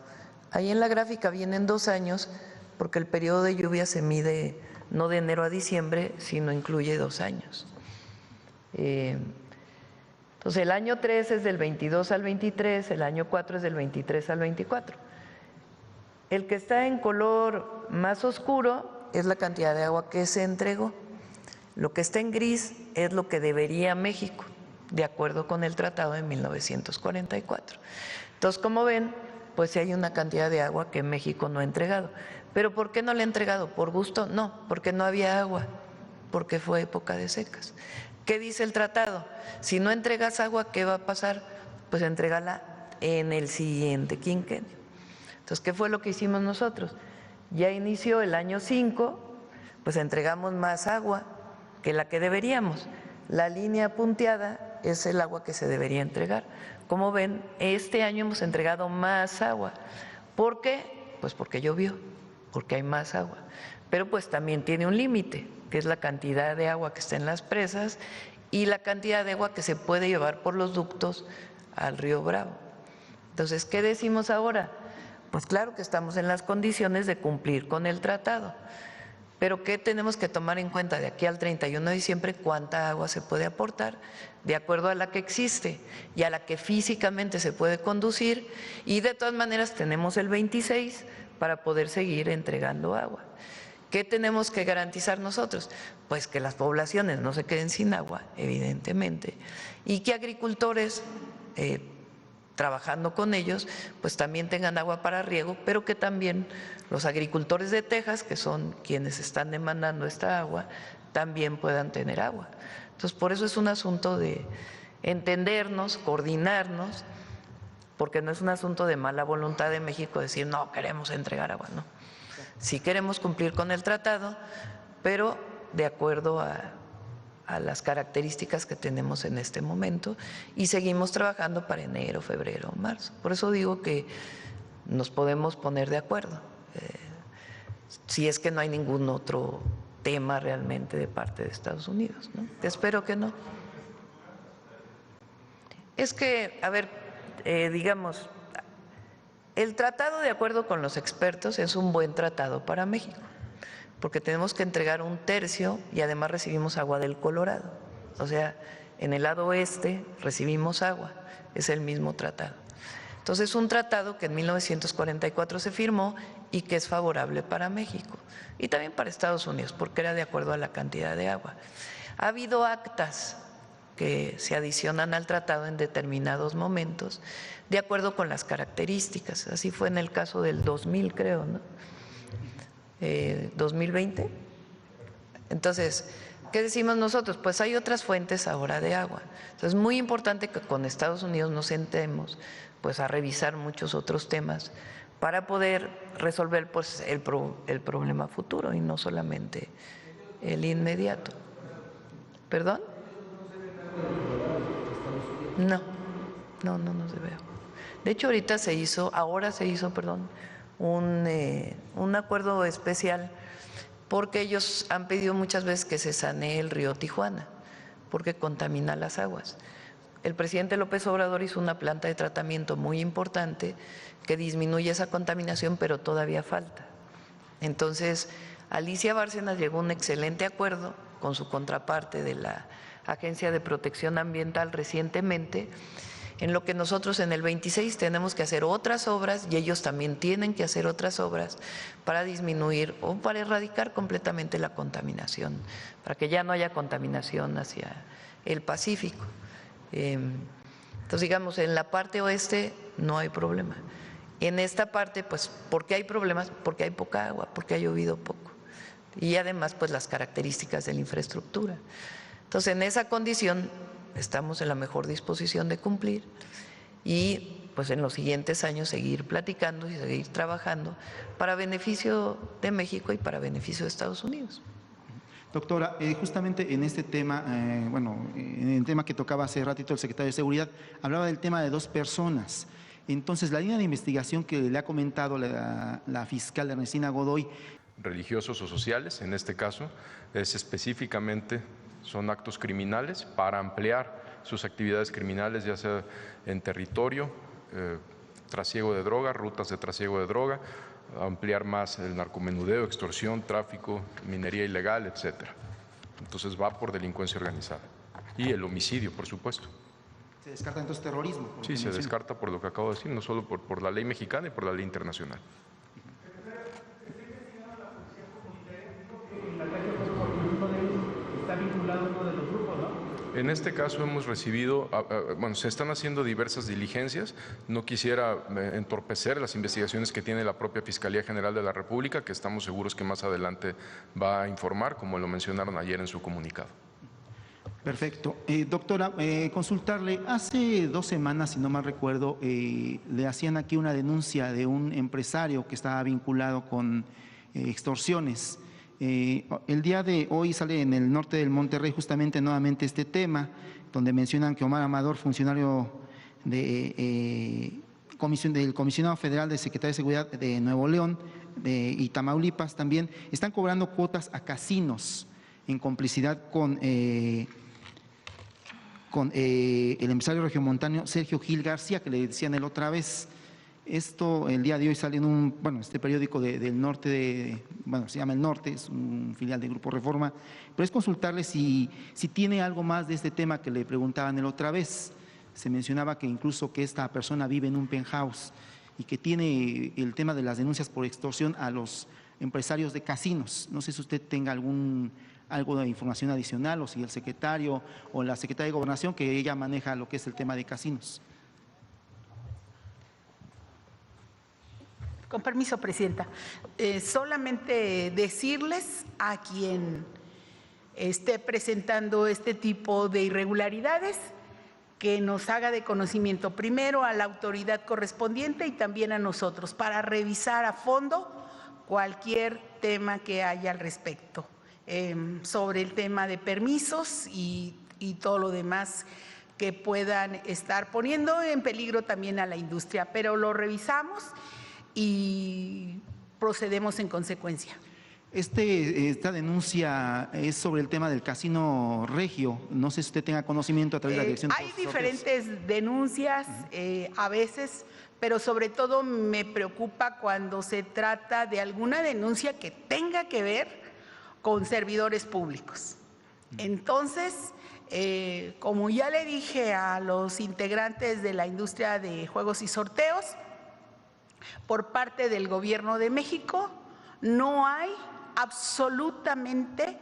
Ahí en la gráfica vienen 2 años porque el periodo de lluvia se mide no de enero a diciembre, sino incluye 2 años. Entonces el año 3 es del 22 al 23, el año 4 es del 23 al 24. El que está en color más oscuro es la cantidad de agua que se entregó. Lo que está en gris es lo que debería México, de acuerdo con el tratado de 1944. Entonces, como ven, pues sí hay una cantidad de agua que México no ha entregado. ¿Pero por qué no la ha entregado? ¿Por gusto? No, porque no había agua, porque fue época de secas. ¿Qué dice el tratado? Si no entregas agua, ¿qué va a pasar? Pues entrégala en el siguiente quinquenio. Entonces, ¿qué fue lo que hicimos nosotros? Ya inició el año 5, pues entregamos más agua que la que deberíamos. La línea punteada es el agua que se debería entregar. Como ven, este año hemos entregado más agua. ¿Por qué? Pues porque llovió, porque hay más agua. Pero pues también tiene un límite, que es la cantidad de agua que está en las presas y la cantidad de agua que se puede llevar por los ductos al río Bravo. Entonces, ¿qué decimos ahora? Pues claro que estamos en las condiciones de cumplir con el tratado. Pero ¿qué tenemos que tomar en cuenta de aquí al 31 de diciembre? ¿Cuánta agua se puede aportar de acuerdo a la que existe y a la que físicamente se puede conducir? Y de todas maneras tenemos el 26 para poder seguir entregando agua. ¿Qué tenemos que garantizar nosotros? Pues que las poblaciones no se queden sin agua, evidentemente, y que agricultores, trabajando con ellos, pues también tengan agua para riego, pero que también los agricultores de Texas, que son quienes están demandando esta agua, también puedan tener agua. Entonces, por eso es un asunto de entendernos, coordinarnos, porque no es un asunto de mala voluntad de México decir, no, queremos entregar agua, no. Sí queremos cumplir con el tratado, pero de acuerdo a las características que tenemos en este momento y seguimos trabajando para enero, febrero, marzo. Por eso digo que nos podemos poner de acuerdo, si es que no hay ningún otro tema realmente de parte de Estados Unidos, ¿no? Espero que no. Es que, a ver, digamos, el tratado, de acuerdo con los expertos, es un buen tratado para México, porque tenemos que entregar 1/3 y además recibimos agua del Colorado. O sea, en el lado oeste recibimos agua, es el mismo tratado. Entonces, es un tratado que en 1944 se firmó y que es favorable para México y también para Estados Unidos, porque era de acuerdo a la cantidad de agua. Ha habido actas que se adicionan al tratado en determinados momentos, de acuerdo con las características. Así fue en el caso del 2000, creo, ¿no? 2020. Entonces, ¿qué decimos nosotros? Pues hay otras fuentes ahora de agua. Entonces, es muy importante que con Estados Unidos nos sentemos pues a revisar muchos otros temas para poder resolver pues el problema futuro y no solamente el inmediato. ¿Perdón? No se ve. De hecho, ahora se hizo, un acuerdo especial porque ellos han pedido muchas veces que se sanee el río Tijuana, porque contamina las aguas. el presidente López Obrador hizo una planta de tratamiento muy importante que disminuye esa contaminación, pero todavía falta. Entonces, Alicia Bárcenas llegó a un excelente acuerdo con su contraparte de la Agencia de Protección Ambiental recientemente, en lo que nosotros en el 26 tenemos que hacer otras obras y ellos también tienen que hacer otras obras para disminuir o para erradicar completamente la contaminación, para que ya no haya contaminación hacia el Pacífico. Entonces, digamos, en la parte oeste no hay problema. En esta parte, pues, ¿por qué hay problemas? Porque hay poca agua, porque ha llovido poco. Y además, pues, las características de la infraestructura. Entonces, en esa condición estamos en la mejor disposición de cumplir y, pues, en los siguientes años seguir platicando y seguir trabajando para beneficio de México y para beneficio de Estados Unidos. Doctora, justamente en este tema, en el tema que tocaba hace ratito el secretario de Seguridad, hablaba del tema de 2 personas. Entonces, la línea de investigación que le ha comentado la fiscal Ernestina Godoy. Religiosos o sociales, en este caso, es específicamente, son actos criminales para ampliar sus actividades criminales, ya sea en territorio, trasiego de droga, rutas de trasiego de droga, ampliar más el narcomenudeo, extorsión, tráfico, minería ilegal, etcétera. Entonces va por delincuencia organizada. Y el homicidio, por supuesto. ¿Se descarta entonces terrorismo? Sí, se descarta por lo que acabo de decir, no solo por la ley mexicana y por la ley internacional. Está vinculado uno de los grupos, ¿no? En este caso hemos recibido, se están haciendo diversas diligencias. No quisiera entorpecer las investigaciones que tiene la propia Fiscalía General de la República, que estamos seguros que más adelante va a informar, como lo mencionaron ayer en su comunicado. Perfecto. Doctora, consultarle, hace 2 semanas, si no mal recuerdo, le hacían aquí una denuncia de un empresario que estaba vinculado con extorsiones. El día de hoy sale en el norte del Monterrey justamente nuevamente este tema, donde mencionan que Omar Amador, funcionario del Comisionado Federal de Secretaría de Seguridad de Nuevo León y Tamaulipas también, están cobrando cuotas a casinos en complicidad con el empresario regiomontano Sergio Gil García, que le decían él otra vez. Esto el día de hoy sale en este periódico del norte, se llama El Norte, es un filial del Grupo Reforma, pero es consultarle si tiene algo más de este tema que le preguntaban él otra vez. Se mencionaba que incluso que esta persona vive en un penthouse y que tiene el tema de las denuncias por extorsión a los empresarios de casinos. No sé si usted tenga algo de información adicional o si el secretario o la secretaria de Gobernación, que ella maneja lo que es el tema de casinos. Con permiso, Presidenta. Solamente decirles a quien esté presentando este tipo de irregularidades que nos haga de conocimiento primero a la autoridad correspondiente y también a nosotros para revisar a fondo cualquier tema que haya al respecto sobre el tema de permisos y todo lo demás que puedan estar poniendo en peligro también a la industria. Pero lo revisamos y procedemos en consecuencia. Esta denuncia es sobre el tema del casino regio. No sé si usted tenga conocimiento a través de la dirección. Hay diferentes denuncias a veces, pero sobre todo me preocupa cuando se trata de alguna denuncia que tenga que ver con servidores públicos. Entonces, como ya le dije a los integrantes de la industria de juegos y sorteos, por parte del Gobierno de México no hay absolutamente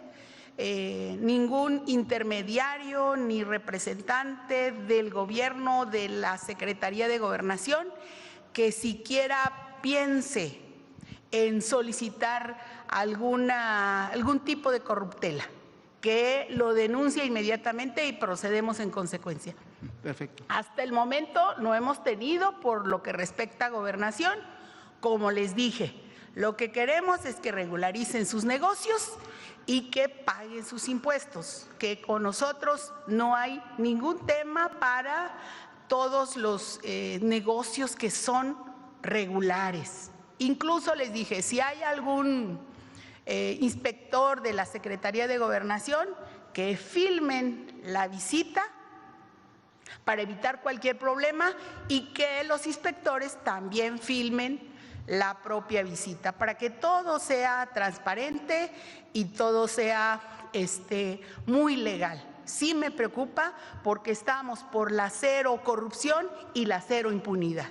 ningún intermediario ni representante del Gobierno, de la Secretaría de Gobernación, que siquiera piense en solicitar algún tipo de corruptela, que lo denuncia inmediatamente y procedemos en consecuencia. Perfecto. Hasta el momento no hemos tenido, por lo que respecta a Gobernación, como les dije, lo que queremos es que regularicen sus negocios y que paguen sus impuestos, que con nosotros no hay ningún tema para todos los negocios que son regulares. Incluso les dije, si hay algún inspector de la Secretaría de Gobernación, que filmen la visita para evitar cualquier problema y que los inspectores también filmen la propia visita, para que todo sea transparente y todo sea muy legal. Sí me preocupa porque estamos por la cero corrupción y la cero impunidad.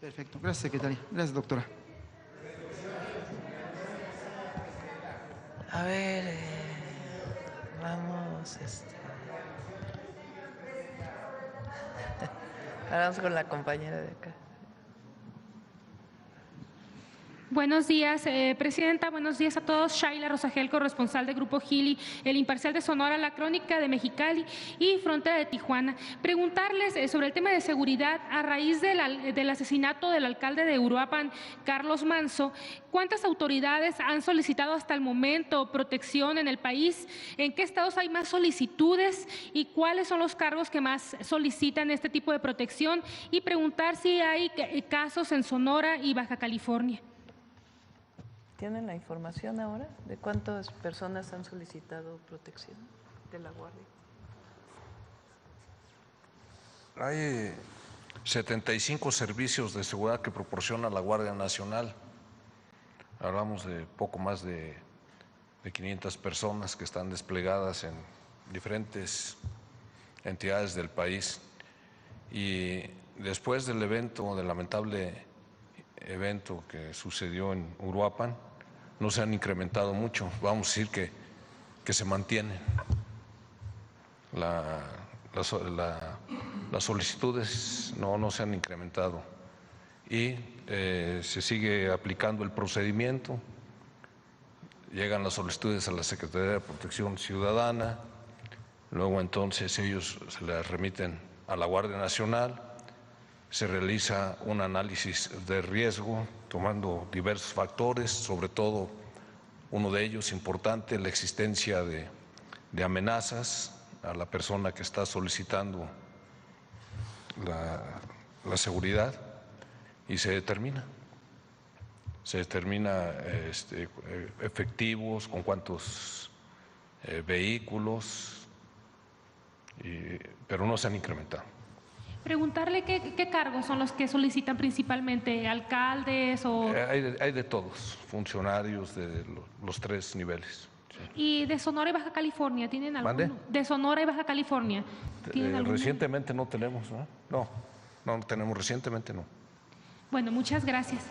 Perfecto. Gracias, secretaria. Gracias, doctora. A ver, vamos, ahora vamos con la compañera de acá. Buenos días, Presidenta. Buenos días a todos. Shaila Rosagel, corresponsal de Grupo Gili, El Imparcial de Sonora, La Crónica de Mexicali y Frontera de Tijuana. Preguntarles sobre el tema de seguridad a raíz del asesinato del alcalde de Uruapan, Carlos Manzo. ¿Cuántas autoridades han solicitado hasta el momento protección en el país? ¿En qué estados hay más solicitudes? ¿Y cuáles son los cargos que más solicitan este tipo de protección? Y preguntar si hay casos en Sonora y Baja California. ¿Tienen la información ahora de cuántas personas han solicitado protección de la Guardia? Hay 75 servicios de seguridad que proporciona la Guardia Nacional. Hablamos de poco más de 500 personas que están desplegadas en diferentes entidades del país. Y después del evento, del lamentable evento que sucedió en Uruapan, no se han incrementado mucho. Vamos a decir que se mantienen. Las solicitudes no se han incrementado y se sigue aplicando el procedimiento. Llegan las solicitudes a la Secretaría de Protección Ciudadana, luego entonces ellos se las remiten a la Guardia Nacional. Se realiza un análisis de riesgo tomando diversos factores, sobre todo uno de ellos importante, la existencia de amenazas a la persona que está solicitando la seguridad y se determina efectivos, con cuántos vehículos, pero no se han incrementado. Preguntarle qué cargos son los que solicitan principalmente, alcaldes o… Hay de todos, funcionarios de los 3 niveles. Sí. ¿Y de Sonora y Baja California tienen alguno? ¿Mande? De Sonora y Baja California. ¿Tienen alguno? Recientemente no tenemos, ¿no? No tenemos, recientemente no. Bueno, muchas gracias.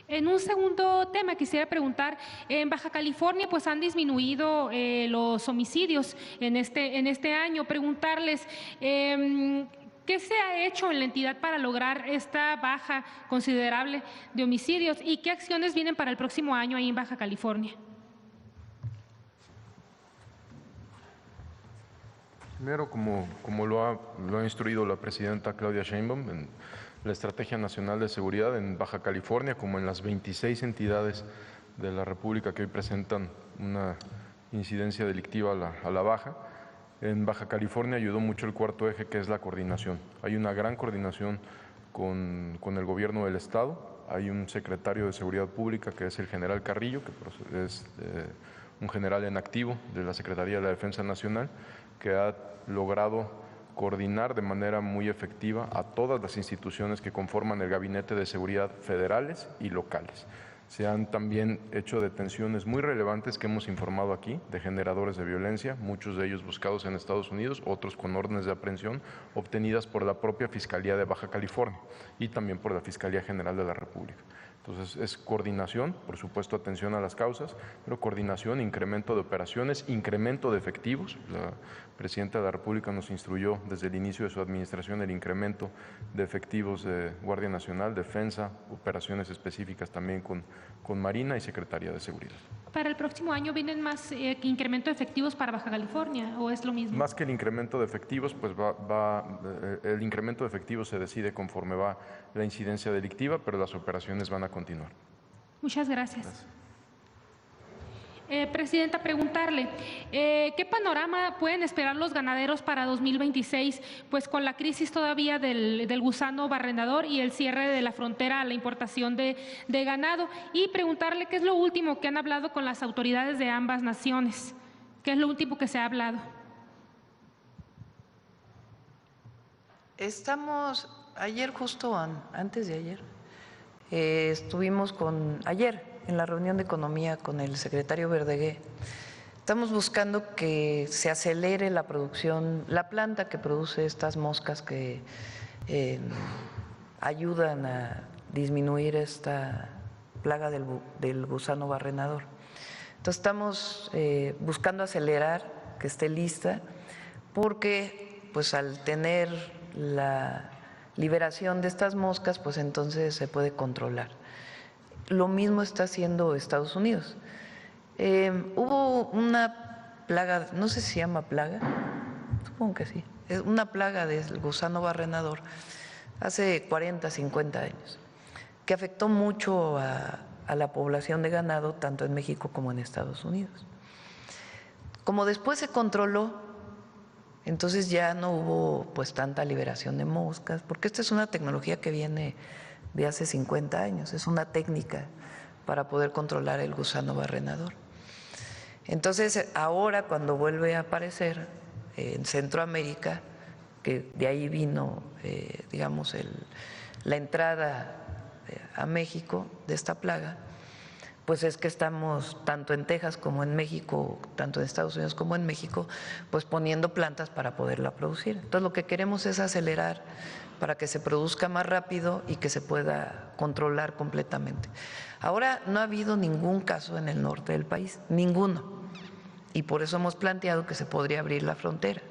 En un segundo tema quisiera preguntar, en Baja California pues han disminuido los homicidios en este año. Preguntarles qué se ha hecho en la entidad para lograr esta baja considerable de homicidios y qué acciones vienen para el próximo año ahí en Baja California. Primero, como lo ha instruido la presidenta Claudia Sheinbaum, en la Estrategia Nacional de Seguridad en Baja California, como en las 26 entidades de la República que hoy presentan una incidencia delictiva a la baja. En Baja California ayudó mucho el cuarto eje, que es la coordinación. Hay una gran coordinación con el gobierno del Estado. Hay un secretario de Seguridad Pública, que es el general Carrillo, que es un general en activo de la Secretaría de la Defensa Nacional, que ha logrado coordinar de manera muy efectiva a todas las instituciones que conforman el Gabinete de Seguridad federales y locales. Se han también hecho detenciones muy relevantes que hemos informado aquí de generadores de violencia, muchos de ellos buscados en Estados Unidos, otros con órdenes de aprehensión obtenidas por la propia Fiscalía de Baja California y también por la Fiscalía General de la República. Entonces es coordinación, por supuesto atención a las causas, pero coordinación, incremento de operaciones, incremento de efectivos. La presidenta de la República nos instruyó desde el inicio de su administración el incremento de efectivos de Guardia Nacional, Defensa, operaciones específicas también con Marina y Secretaría de Seguridad. ¿Para el próximo año vienen más incremento de efectivos para Baja California o es lo mismo? Más que el incremento de efectivos, pues el incremento de efectivos se decide conforme va la incidencia delictiva, pero las operaciones van a continuar. Muchas gracias. Presidenta, preguntarle, ¿qué panorama pueden esperar los ganaderos para 2026? Pues con la crisis todavía del gusano barrenador y el cierre de la frontera a la importación de ganado. Y preguntarle qué es lo último que han hablado con las autoridades de ambas naciones. ¿Qué es lo último que se ha hablado? Estamos, ayer justo antes de ayer, estuvimos ayer en la reunión de economía con el secretario Verdegué. Estamos buscando que se acelere la producción, la planta que produce estas moscas que ayudan a disminuir esta plaga del gusano barrenador. Entonces estamos buscando acelerar que esté lista, porque pues al tener la liberación de estas moscas, pues entonces se puede controlar. Lo mismo está haciendo Estados Unidos. Hubo una plaga, no sé si se llama plaga, supongo que sí, es una plaga del gusano barrenador hace 40, 50 años, que afectó mucho a la población de ganado, tanto en México como en Estados Unidos. Como después se controló, entonces ya no hubo pues tanta liberación de moscas, porque esta es una tecnología que viene de hace 50 años, es una técnica para poder controlar el gusano barrenador. Entonces ahora cuando vuelve a aparecer en Centroamérica, que de ahí vino digamos la entrada a México de esta plaga, pues es que estamos tanto en Texas como en México, tanto en Estados Unidos como en México, pues poniendo plantas para poderla producir. Entonces lo que queremos es acelerar para que se produzca más rápido y que se pueda controlar completamente. Ahora no ha habido ningún caso en el norte del país, ninguno, y por eso hemos planteado que se podría abrir la frontera.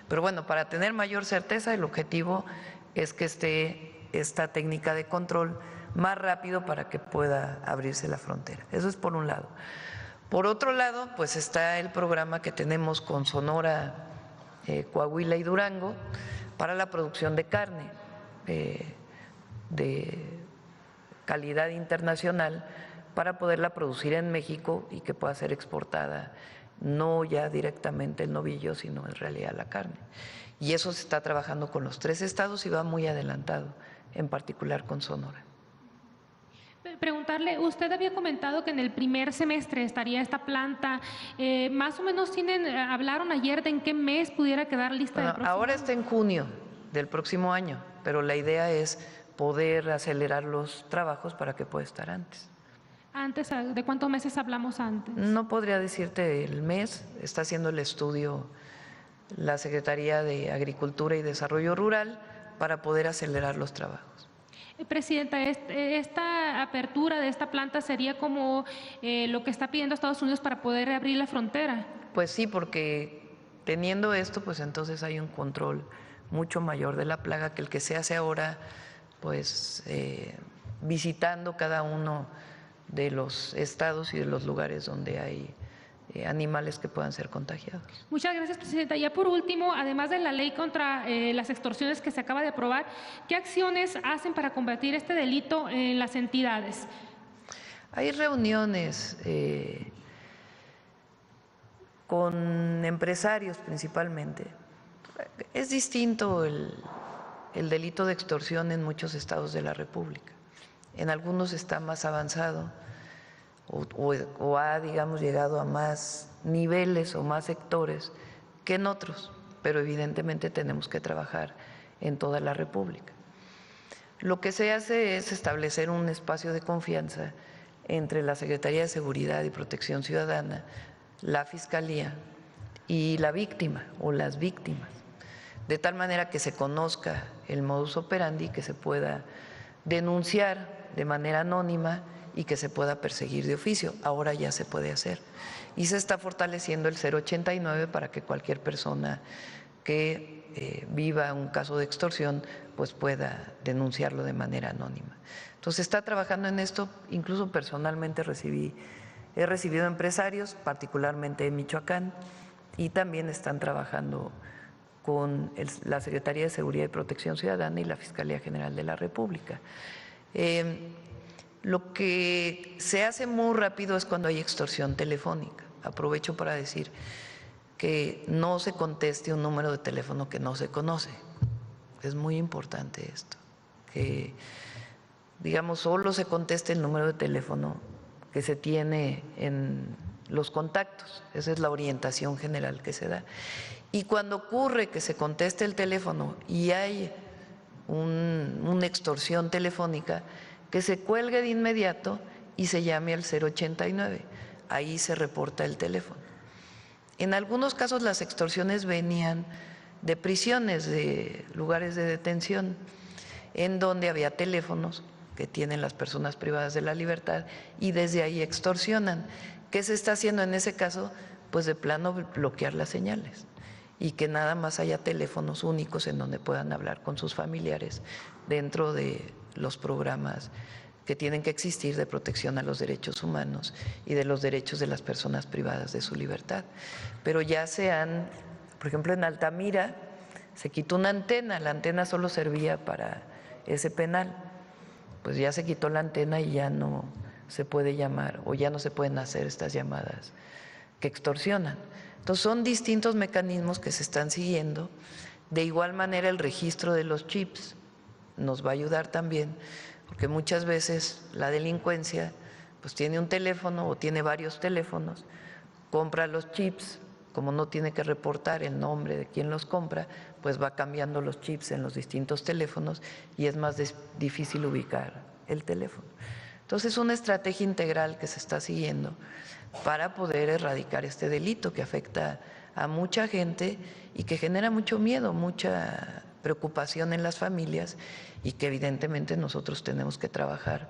Pero bueno, para tener mayor certeza, el objetivo es que esté esta técnica de control más rápido para que pueda abrirse la frontera. Eso es por un lado. Por otro lado, pues está el programa que tenemos con Sonora, Coahuila y Durango para la producción de carne de calidad internacional para poderla producir en México y que pueda ser exportada, no ya directamente el novillo, sino en realidad la carne. Y eso se está trabajando con los 3 estados y va muy adelantado, en particular con Sonora. Preguntarle, usted había comentado que en el primer semestre estaría esta planta, más o menos hablaron ayer de en qué mes pudiera quedar lista. Bueno, ahora está en junio del próximo año, pero la idea es poder acelerar los trabajos para que pueda estar antes. ¿Antes? ¿De cuántos meses hablamos antes? No podría decirte el mes, está haciendo el estudio la Secretaría de Agricultura y Desarrollo Rural para poder acelerar los trabajos. Presidenta, esta apertura de esta planta sería como lo que está pidiendo Estados Unidos para poder abrir la frontera. Pues sí, porque teniendo esto, pues entonces hay un control mucho mayor de la plaga que el que se hace ahora, pues visitando cada uno de los estados y de los lugares donde hay animales que puedan ser contagiados. Muchas gracias, presidenta. Ya por último, además de la ley contra las extorsiones que se acaba de aprobar, ¿qué acciones hacen para combatir este delito en las entidades? Hay reuniones con empresarios principalmente. Es distinto el delito de extorsión en muchos estados de la República. En algunos está más avanzado o ha, digamos, llegado a más niveles o más sectores que en otros, pero evidentemente tenemos que trabajar en toda la República. Lo que se hace es establecer un espacio de confianza entre la Secretaría de Seguridad y Protección Ciudadana, la Fiscalía y la víctima o las víctimas, de tal manera que se conozca el modus operandi, que se pueda denunciar de manera anónima y que se pueda perseguir de oficio. Ahora ya se puede hacer. Y se está fortaleciendo el 089 para que cualquier persona que viva un caso de extorsión pues pueda denunciarlo de manera anónima. Entonces está trabajando en esto, incluso personalmente he recibido empresarios, particularmente en Michoacán, y también están trabajando con la Secretaría de Seguridad y Protección Ciudadana y la Fiscalía General de la República. Lo que se hace muy rápido es cuando hay extorsión telefónica. Aprovecho para decir que no se conteste un número de teléfono que no se conoce. Es muy importante esto, que digamos solo se conteste el número de teléfono que se tiene en los contactos. Esa es la orientación general que se da. Y cuando ocurre que se conteste el teléfono y hay una extorsión telefónica, que se cuelgue de inmediato y se llame al 089. Ahí se reporta el teléfono. En algunos casos las extorsiones venían de prisiones, de lugares de detención, en donde había teléfonos que tienen las personas privadas de la libertad y desde ahí extorsionan. ¿Qué se está haciendo en ese caso? Pues de plano bloquear las señales y que nada más haya teléfonos únicos en donde puedan hablar con sus familiares dentro de los programas que tienen que existir de protección a los derechos humanos y de los derechos de las personas privadas de su libertad. Pero ya por ejemplo, en Altamira se quitó una antena, la antena solo servía para ese penal, pues ya se quitó la antena y ya no se puede llamar o ya no se pueden hacer estas llamadas que extorsionan. Entonces son distintos mecanismos que se están siguiendo. De igual manera el registro de los chips nos va a ayudar también, porque muchas veces la delincuencia pues tiene un teléfono o tiene varios teléfonos, compra los chips, como no tiene que reportar el nombre de quien los compra, pues va cambiando los chips en los distintos teléfonos y es más difícil ubicar el teléfono. Entonces es una estrategia integral que se está siguiendo para poder erradicar este delito que afecta a mucha gente y que genera mucho miedo, mucha preocupación en las familias y que evidentemente nosotros tenemos que trabajar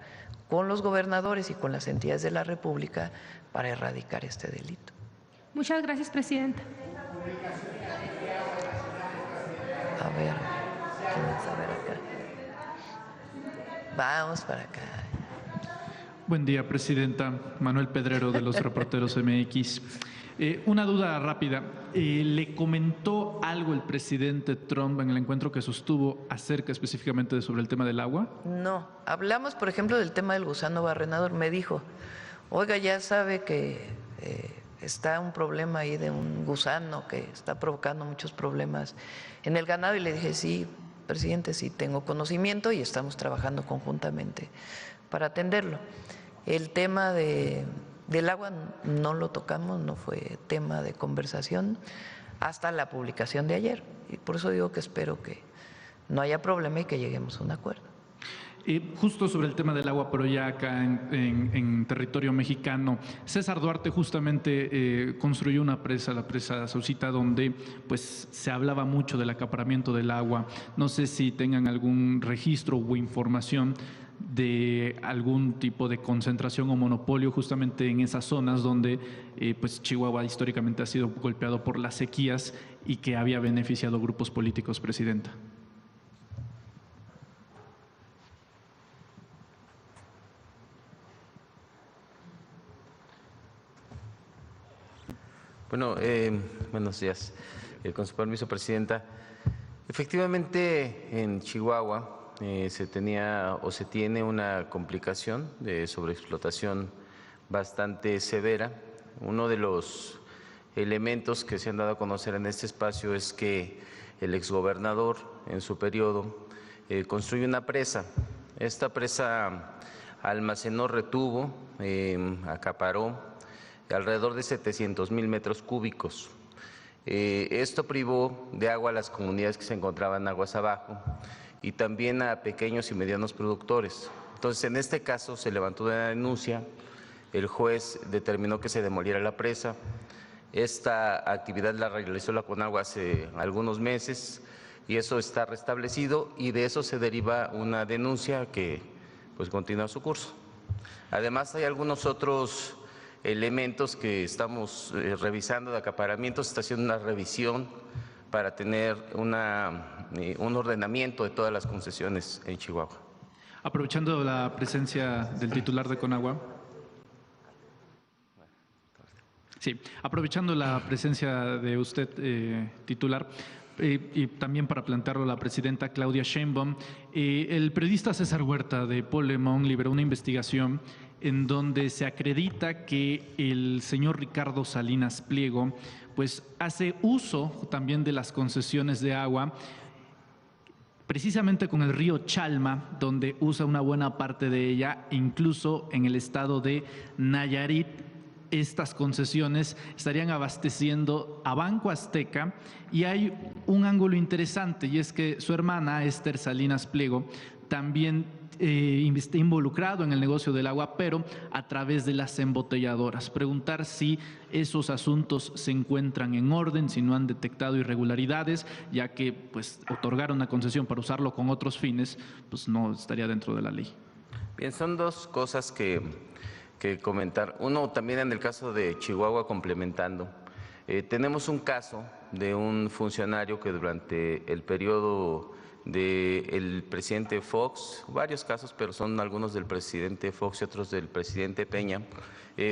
con los gobernadores y con las entidades de la República para erradicar este delito. Muchas gracias, presidenta. A ver, vamos a ver acá. Vamos para acá. Buen día, presidenta. Manuel Pedrero, de los Reporteros MX. Una duda rápida. ¿Le comentó algo el presidente Trump en el encuentro que sostuvo acerca específicamente sobre el tema del agua? No. Hablamos, por ejemplo, del tema del gusano barrenador. Me dijo, oiga, ya sabe que está un problema ahí de un gusano que está provocando muchos problemas en el ganado. Y le dije, sí, presidente, sí tengo conocimiento y estamos trabajando conjuntamente para atenderlo. El tema del agua no lo tocamos, no fue tema de conversación hasta la publicación de ayer. Y por eso digo que espero que no haya problema y que lleguemos a un acuerdo. Justo sobre el tema del agua, pero ya acá en territorio mexicano, César Duarte justamente construyó una presa, la presa Saucita, donde pues se hablaba mucho del acaparamiento del agua. No sé si tengan algún registro o información de algún tipo de concentración o monopolio justamente en esas zonas donde pues Chihuahua históricamente ha sido golpeado por las sequías y que había beneficiado grupos políticos, presidenta. Bueno, buenos días. Con su permiso, presidenta. Efectivamente, en Chihuahua se tenía o se tiene una complicación de sobreexplotación bastante severa. Uno de los elementos que se han dado a conocer en este espacio es que el exgobernador en su periodo construye una presa. Esta presa almacenó, retuvo, acaparó alrededor de 700,000 metros cúbicos. Esto privó de agua a las comunidades que se encontraban aguas abajo y también a pequeños y medianos productores. Entonces, en este caso se levantó una denuncia, el juez determinó que se demoliera la presa. Esta actividad la realizó la Conagua hace algunos meses y eso está restablecido y de eso se deriva una denuncia que pues continúa su curso. Además, hay algunos otros elementos que estamos revisando de acaparamiento. Se está haciendo una revisión para tener un ordenamiento de todas las concesiones en Chihuahua. Aprovechando la presencia del titular de Conagua. Sí, aprovechando la presencia de usted, titular, y también para plantearlo a la presidenta Claudia Sheinbaum, el periodista César Huerta de Paul Le Monde liberó una investigación en donde se acredita que el señor Ricardo Salinas Pliego pues hace uso también de las concesiones de agua, precisamente con el río Chalma, donde usa una buena parte de ella, incluso en el estado de Nayarit, estas concesiones estarían abasteciendo a Banco Azteca, y hay un ángulo interesante, y es que su hermana Esther Salinas Pliego también está involucrado en el negocio del agua, pero a través de las embotelladoras. Preguntar si esos asuntos se encuentran en orden, si no han detectado irregularidades, ya que pues otorgar una concesión para usarlo con otros fines pues no estaría dentro de la ley. Bien, son dos cosas que comentar. Uno, también en el caso de Chihuahua, complementando. Tenemos un caso de un funcionario que durante el periodo del presidente Fox, varios casos, pero son algunos del presidente Fox y otros del presidente Peña,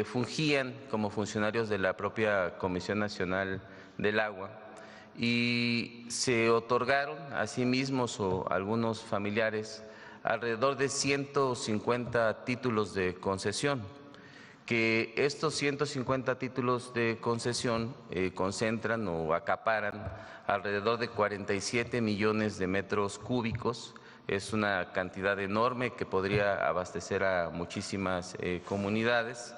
fungían como funcionarios de la propia Comisión Nacional del Agua y se otorgaron a sí mismos o a algunos familiares alrededor de 150 títulos de concesión, que estos 150 títulos de concesión concentran o acaparan alrededor de 47 millones de metros cúbicos. Es una cantidad enorme que podría abastecer a muchísimas comunidades,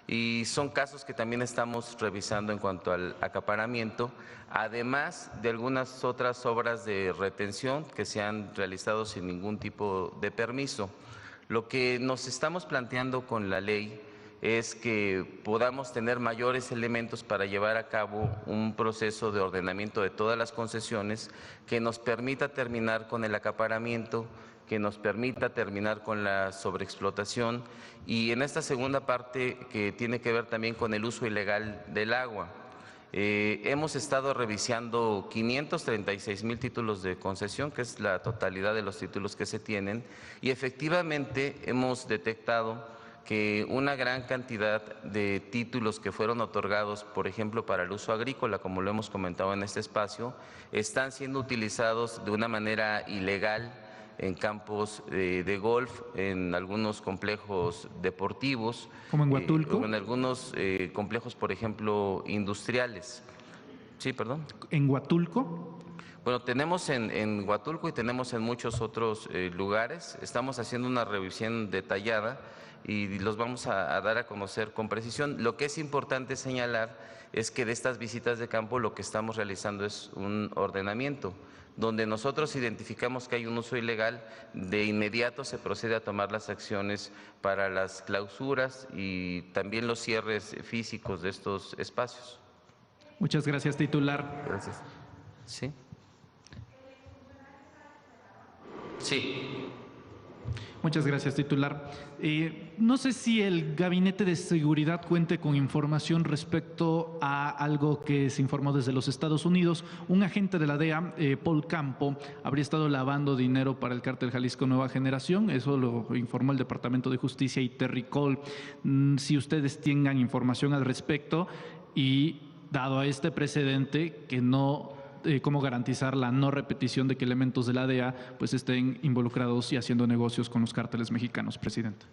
y son casos que también estamos revisando en cuanto al acaparamiento, además de algunas otras obras de retención que se han realizado sin ningún tipo de permiso. Lo que nos estamos planteando con la ley es que podamos tener mayores elementos para llevar a cabo un proceso de ordenamiento de todas las concesiones que nos permita terminar con el acaparamiento, que nos permita terminar con la sobreexplotación, y en esta segunda parte que tiene que ver también con el uso ilegal del agua. Hemos estado revisando 536,000 títulos de concesión, que es la totalidad de los títulos que se tienen, y efectivamente hemos detectado que una gran cantidad de títulos que fueron otorgados, por ejemplo, para el uso agrícola, como lo hemos comentado en este espacio, están siendo utilizados de una manera ilegal en campos de golf, en algunos complejos deportivos. ¿Como en Huatulco? En algunos complejos, por ejemplo, industriales. Sí, perdón. ¿En Huatulco? Bueno, tenemos en Huatulco y tenemos en muchos otros lugares. Estamos haciendo una revisión detallada y los vamos a dar a conocer con precisión. Lo que es importante señalar es que de estas visitas de campo lo que estamos realizando es un ordenamiento. Donde nosotros identificamos que hay un uso ilegal, de inmediato se procede a tomar las acciones para las clausuras y también los cierres físicos de estos espacios. Muchas gracias, titular. Gracias. ¿Sí? Sí. Muchas gracias, titular. No sé si el Gabinete de Seguridad cuente con información respecto a algo que se informó desde los Estados Unidos. Un agente de la DEA, Paul Campo, habría estado lavando dinero para el cártel Jalisco Nueva Generación. Eso lo informó el Departamento de Justicia y Terry Cole. Si ustedes tengan información al respecto, y dado a este precedente, que no... cómo garantizar la no repetición de que elementos de la DEA pues estén involucrados y haciendo negocios con los cárteles mexicanos, presidente.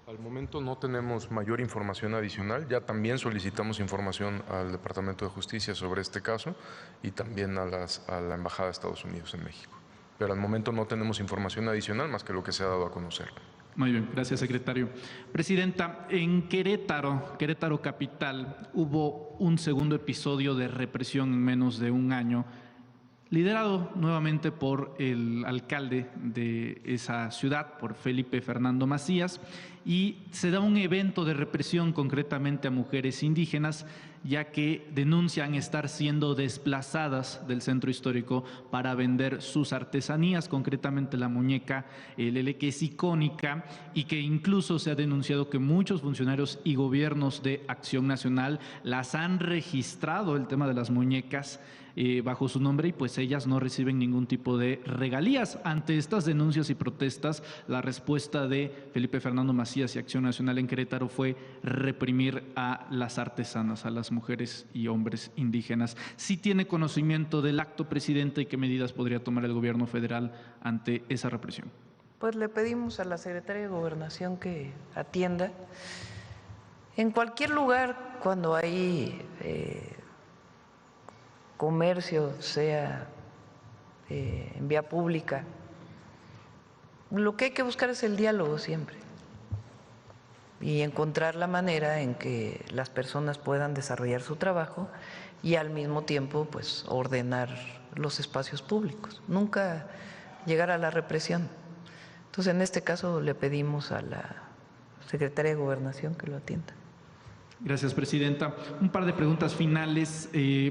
Al momento no tenemos mayor información adicional. Ya también solicitamos información al Departamento de Justicia sobre este caso y también a la Embajada de Estados Unidos en México. Pero al momento no tenemos información adicional más que lo que se ha dado a conocer. Muy bien, gracias, secretario. Presidenta, en Querétaro capital, hubo un segundo episodio de represión en menos de un año, liderado nuevamente por el alcalde de esa ciudad, por Felipe Fernando Macías, y se da un evento de represión concretamente a mujeres indígenas, ya que denuncian estar siendo desplazadas del centro histórico para vender sus artesanías, concretamente la muñeca Lele, que es icónica, y que incluso se ha denunciado que muchos funcionarios y gobiernos de Acción Nacional las han registrado, el tema de las muñecas, bajo su nombre, y pues ellas no reciben ningún tipo de regalías. Ante estas denuncias y protestas, la respuesta de Felipe Fernando Macías y Acción Nacional en Querétaro fue reprimir a las artesanas, a las mujeres y hombres indígenas. ¿Sí tiene conocimiento del acto, presidente, y qué medidas podría tomar el gobierno federal ante esa represión? Pues le pedimos a la Secretaría de Gobernación que atienda. En cualquier lugar, cuando hay comercio, sea en vía pública, lo que hay que buscar es el diálogo siempre. y encontrar la manera en que las personas puedan desarrollar su trabajo y al mismo tiempo pues ordenar los espacios públicos, nunca llegar a la represión. Entonces, en este caso le pedimos a la Secretaría de Gobernación que lo atienda. Gracias, Presidenta. Un par de preguntas finales.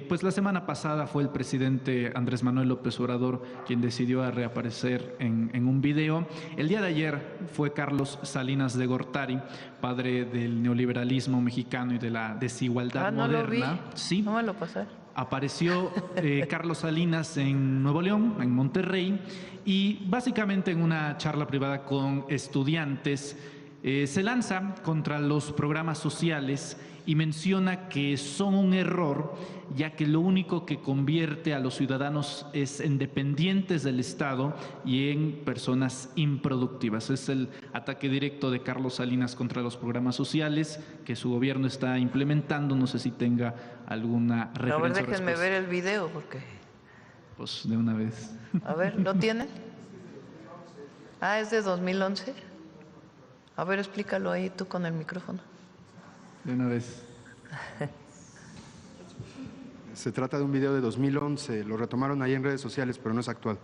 Pues la semana pasada fue el presidente Andrés Manuel López Obrador quien decidió reaparecer en un video. El día de ayer fue Carlos Salinas de Gortari, padre del neoliberalismo mexicano y de la desigualdad no moderna. Lo vi. Sí. No me lo pasaron. Apareció Carlos Salinas en Nuevo León, en Monterrey, y básicamente en una charla privada con estudiantes se lanza contra los programas sociales y menciona que son un error, ya que lo único que convierte a los ciudadanos es en dependientes del Estado y en personas improductivas. Es el ataque directo de Carlos Salinas contra los programas sociales que su gobierno está implementando. No sé si tenga alguna referencia. A ver, déjenme ver el video porque... Pues de una vez. A ver, ¿lo tienen? Ah, es de 2011. A ver, explícalo ahí tú con el micrófono. De una vez. Se trata de un video de 2011, lo retomaron ahí en redes sociales, pero no es actual.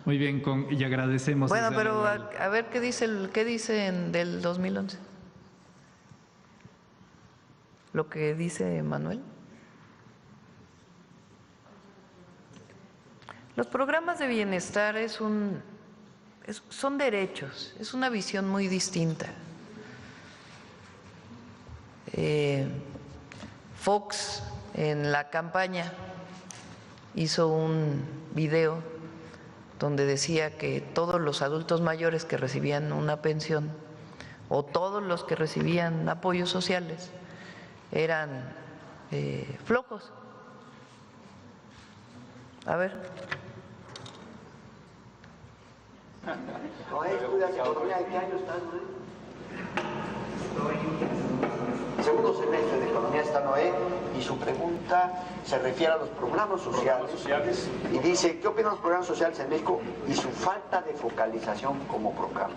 Muy bien, y agradecemos. Bueno, pero a ver qué dice del 2011. Lo que dice Manuel. Los programas de bienestar son derechos, es una visión muy distinta. Fox en la campaña hizo un video donde decía que todos los adultos mayores que recibían una pensión o todos los que recibían apoyos sociales eran flojos. A ver. ¿Estudias economía? ¿En qué año estás, Noé? Segundo semestre de economía está Noé y su pregunta se refiere a los programas sociales y dice, ¿qué opinan los programas sociales en México y su falta de focalización como programa?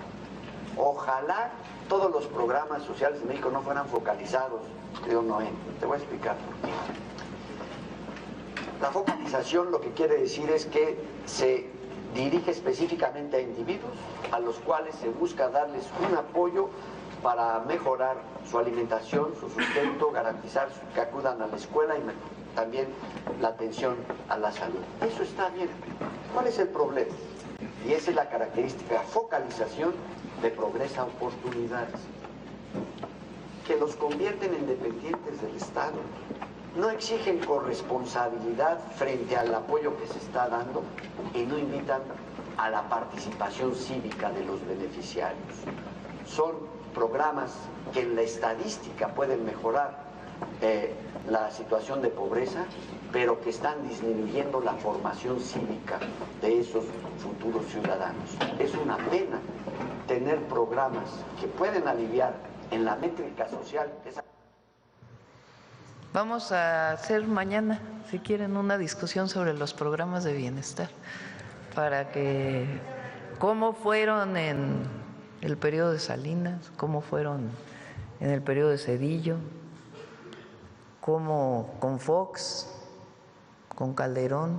Ojalá todos los programas sociales en México no fueran focalizados, querido Noé. Te voy a explicar por qué. La focalización lo que quiere decir es que se dirige específicamente a individuos a los cuales se busca darles un apoyo para mejorar su alimentación, su sustento, garantizar que acudan a la escuela y también la atención a la salud. Eso está bien. ¿Cuál es el problema? Y esa es la característica, focalización de progresa oportunidades, que los convierten en dependientes del Estado. No exigen corresponsabilidad frente al apoyo que se está dando y no invitan a la participación cívica de los beneficiarios. Son programas que en la estadística pueden mejorar la situación de pobreza, pero que están disminuyendo la formación cívica de esos futuros ciudadanos. Es una pena tener programas que pueden aliviar en la métrica social esa... Vamos a hacer mañana, si quieren, una discusión sobre los programas de bienestar, para que cómo fueron en el periodo de Salinas, cómo fueron en el periodo de Zedillo, cómo con Fox, con Calderón,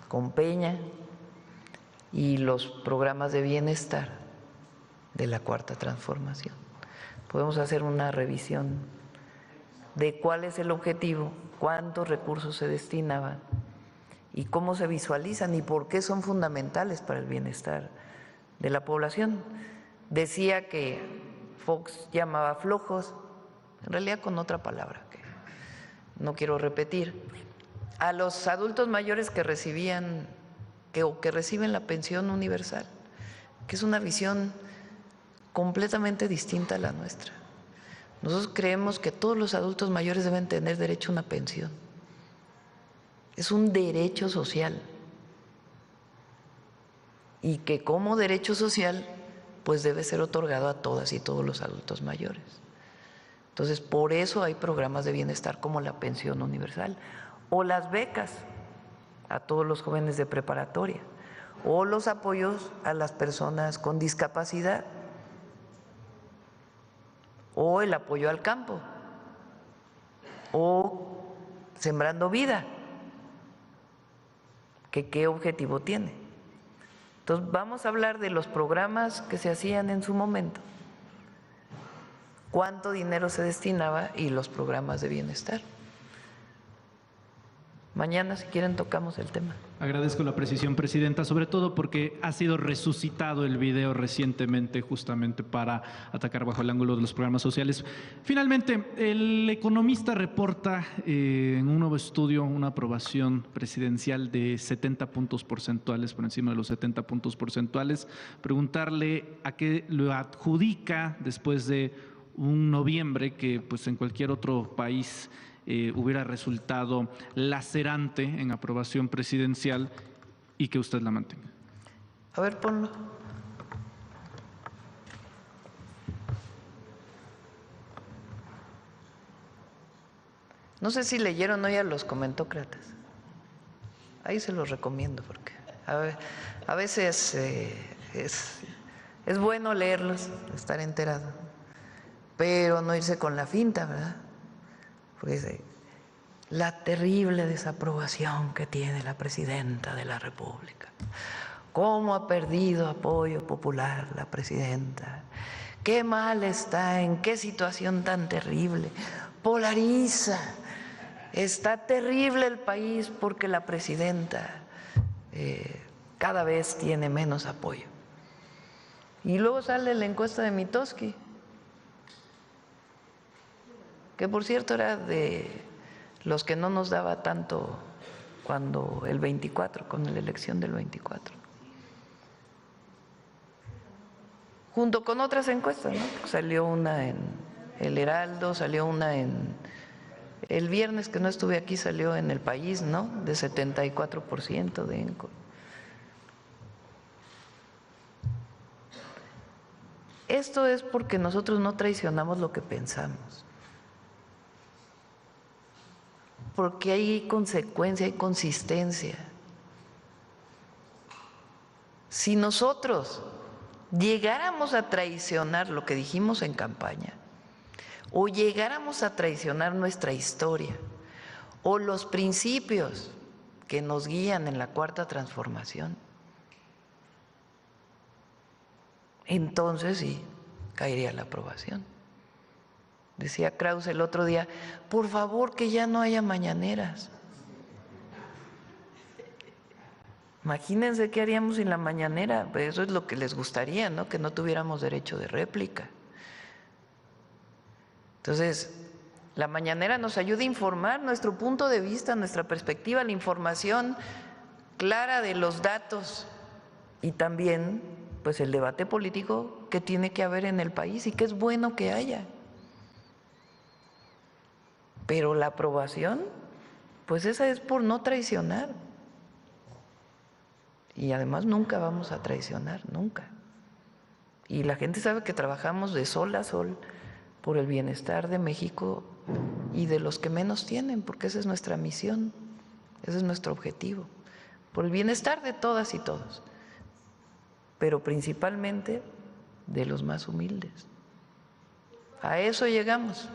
con Peña y los programas de bienestar de la Cuarta Transformación. Podemos hacer una revisión de cuál es el objetivo, cuántos recursos se destinaban y cómo se visualizan y por qué son fundamentales para el bienestar de la población. Decía que Fox llamaba flojos, en realidad con otra palabra que no quiero repetir, a los adultos mayores que recibían que reciben la pensión universal, que es una visión completamente distinta a la nuestra. Nosotros creemos que todos los adultos mayores deben tener derecho a una pensión. Es un derecho social. Y que como derecho social, pues debe ser otorgado a todas y todos los adultos mayores. Entonces, por eso hay programas de bienestar como la pensión universal, o las becas a todos los jóvenes de preparatoria, o los apoyos a las personas con discapacidad. o el apoyo al campo, o Sembrando Vida, que qué objetivo tiene. Entonces vamos a hablar de los programas que se hacían en su momento, cuánto dinero se destinaba y los programas de bienestar. Mañana, si quieren, tocamos el tema. Agradezco la precisión, Presidenta, sobre todo porque ha sido resucitado el video recientemente justamente para atacar bajo el ángulo de los programas sociales. Finalmente, el Economista reporta en un nuevo estudio una aprobación presidencial de 70 puntos porcentuales, por encima de los 70 puntos porcentuales. Preguntarle a qué lo adjudica después de un noviembre que pues en cualquier otro país hubiera resultado lacerante en aprobación presidencial y que usted la mantenga. A ver, ponlo. No sé si leyeron hoy a los comentócratas. Ahí se los recomiendo porque a veces es bueno leerlos, estar enterado, pero no irse con la finta, ¿verdad? Pues la terrible desaprobación que tiene la presidenta de la República. ¿Cómo ha perdido apoyo popular la presidenta? Qué mal está, en qué situación tan terrible. Polariza. Está terrible el país porque la presidenta cada vez tiene menos apoyo. Y luego sale la encuesta de Mitofsky, que por cierto era de los que no nos daba tanto cuando el 24, con la elección del 24. Junto con otras encuestas, ¿no? Salió una en El Heraldo, salió una en... El viernes que no estuve aquí salió en El País, ¿no? De 74% de ENCO. Esto es porque nosotros no traicionamos lo que pensamos. Porque hay consecuencia, hay consistencia. Si nosotros llegáramos a traicionar lo que dijimos en campaña, o llegáramos a traicionar nuestra historia, o los principios que nos guían en la Cuarta Transformación, entonces sí, caería la aprobación. Decía Krause el otro día, por favor que ya no haya mañaneras. Imagínense qué haríamos sin la mañanera, pues eso es lo que les gustaría, ¿no? Que no tuviéramos derecho de réplica. Entonces, la mañanera nos ayuda a informar nuestro punto de vista, nuestra perspectiva, la información clara de los datos y también pues el debate político que tiene que haber en el país y que es bueno que haya. Pero la aprobación, pues esa es por no traicionar. Y además nunca vamos a traicionar, nunca. Y la gente sabe que trabajamos de sol a sol por el bienestar de México y de los que menos tienen, porque esa es nuestra misión, ese es nuestro objetivo, por el bienestar de todas y todos, pero principalmente de los más humildes. A eso llegamos.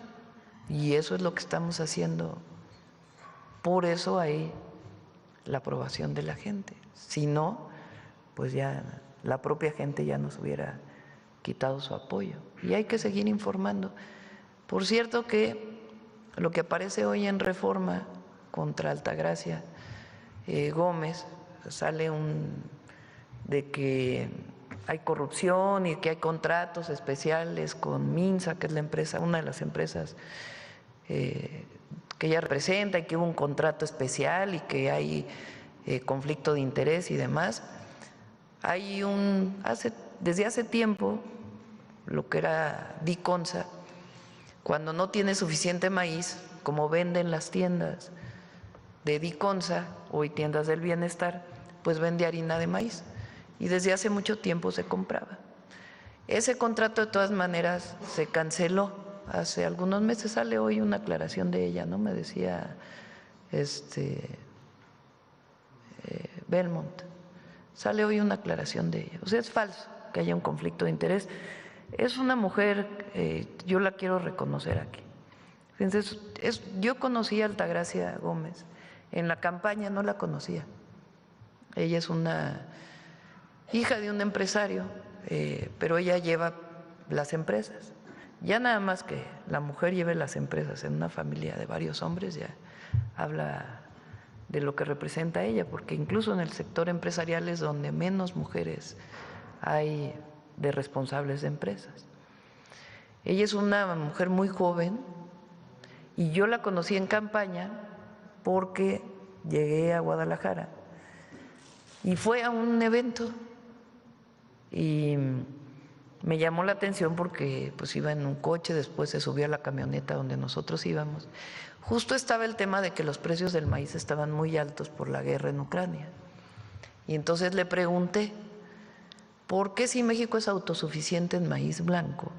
Y eso es lo que estamos haciendo. Por eso hay la aprobación de la gente. Si no, pues ya la propia gente ya nos hubiera quitado su apoyo. Y hay que seguir informando. Por cierto que lo que aparece hoy en Reforma contra Altagracia Gómez, sale de que hay corrupción y que hay contratos especiales con Minsa, que es la empresa, una de las empresas que ella representa, y que hubo un contrato especial y que hay conflicto de interés y demás. Hay desde hace tiempo, lo que era Diconsa, cuando no tiene suficiente maíz, como venden las tiendas de Diconsa, hoy tiendas del bienestar, pues vende harina de maíz. Y desde hace mucho tiempo se compraba. Ese contrato de todas maneras se canceló. Hace algunos meses sale hoy una aclaración de ella, ¿no? Me decía Belmont, sale hoy una aclaración de ella. O sea, es falso que haya un conflicto de interés. Es una mujer, yo la quiero reconocer aquí. Fíjense, yo conocí a Altagracia Gómez, en la campaña no la conocía. Ella es una hija de un empresario, pero ella lleva las empresas. Ya nada más que la mujer lleve las empresas en una familia de varios hombres, ya habla de lo que representa ella, porque incluso en el sector empresarial es donde menos mujeres hay de responsables de empresas. Ella es una mujer muy joven y yo la conocí en campaña porque llegué a Guadalajara y fue a un evento y me llamó la atención porque pues iba en un coche, después se subió a la camioneta donde nosotros íbamos. Justo estaba el tema de que los precios del maíz estaban muy altos por la guerra en Ucrania. Y entonces le pregunté, ¿por qué si México es autosuficiente en maíz blanco,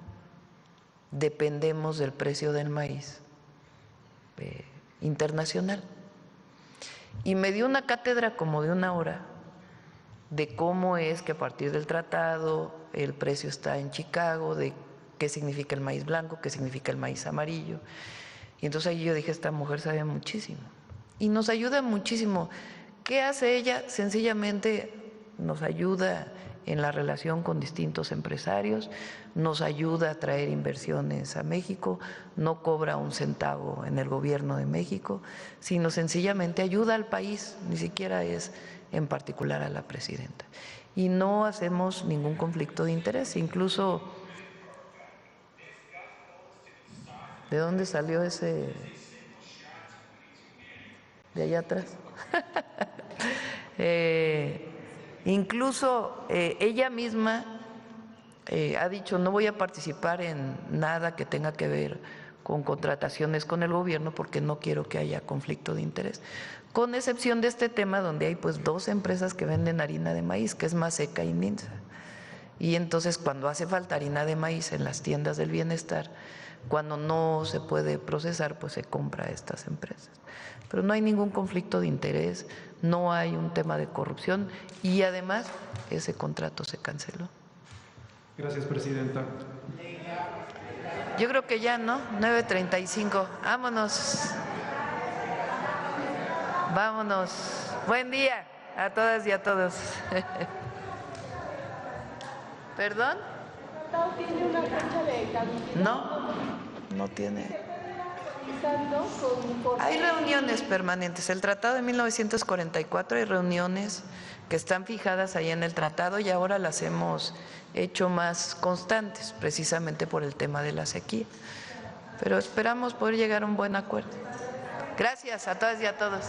dependemos del precio del maíz internacional? Y me dio una cátedra como de 1 hora de cómo es que a partir del tratado el precio está en Chicago, de qué significa el maíz blanco, qué significa el maíz amarillo. Y entonces ahí yo dije, esta mujer sabe muchísimo y nos ayuda muchísimo. ¿Qué hace ella? Sencillamente nos ayuda en la relación con distintos empresarios, nos ayuda a traer inversiones a México, no cobra un centavo en el gobierno de México, sino sencillamente ayuda al país, ni siquiera es en particular a la presidenta. Y no hacemos ningún conflicto de interés, incluso… ¿De dónde salió ese? De allá atrás. Incluso ella misma ha dicho, no voy a participar en nada que tenga que ver con contrataciones con el gobierno porque no quiero que haya conflicto de interés, con excepción de este tema donde hay pues 2 empresas que venden harina de maíz, que es Maseca y Minsa. Y entonces cuando hace falta harina de maíz en las tiendas del bienestar, cuando no se puede procesar, pues se compra a estas empresas. Pero no hay ningún conflicto de interés, no hay un tema de corrupción y además ese contrato se canceló. Gracias, presidenta. Yo creo que ya, ¿no? 9:35. Vámonos. Vámonos. Buen día a todas y a todos. ¿Perdón? ¿Tiene una fecha de caducidad? No tiene. Hay reuniones permanentes. El tratado de 1944 hay reuniones que están fijadas ahí en el tratado y ahora las hemos hecho más constantes, precisamente por el tema de la sequía. Pero esperamos poder llegar a un buen acuerdo. Gracias a todas y a todos.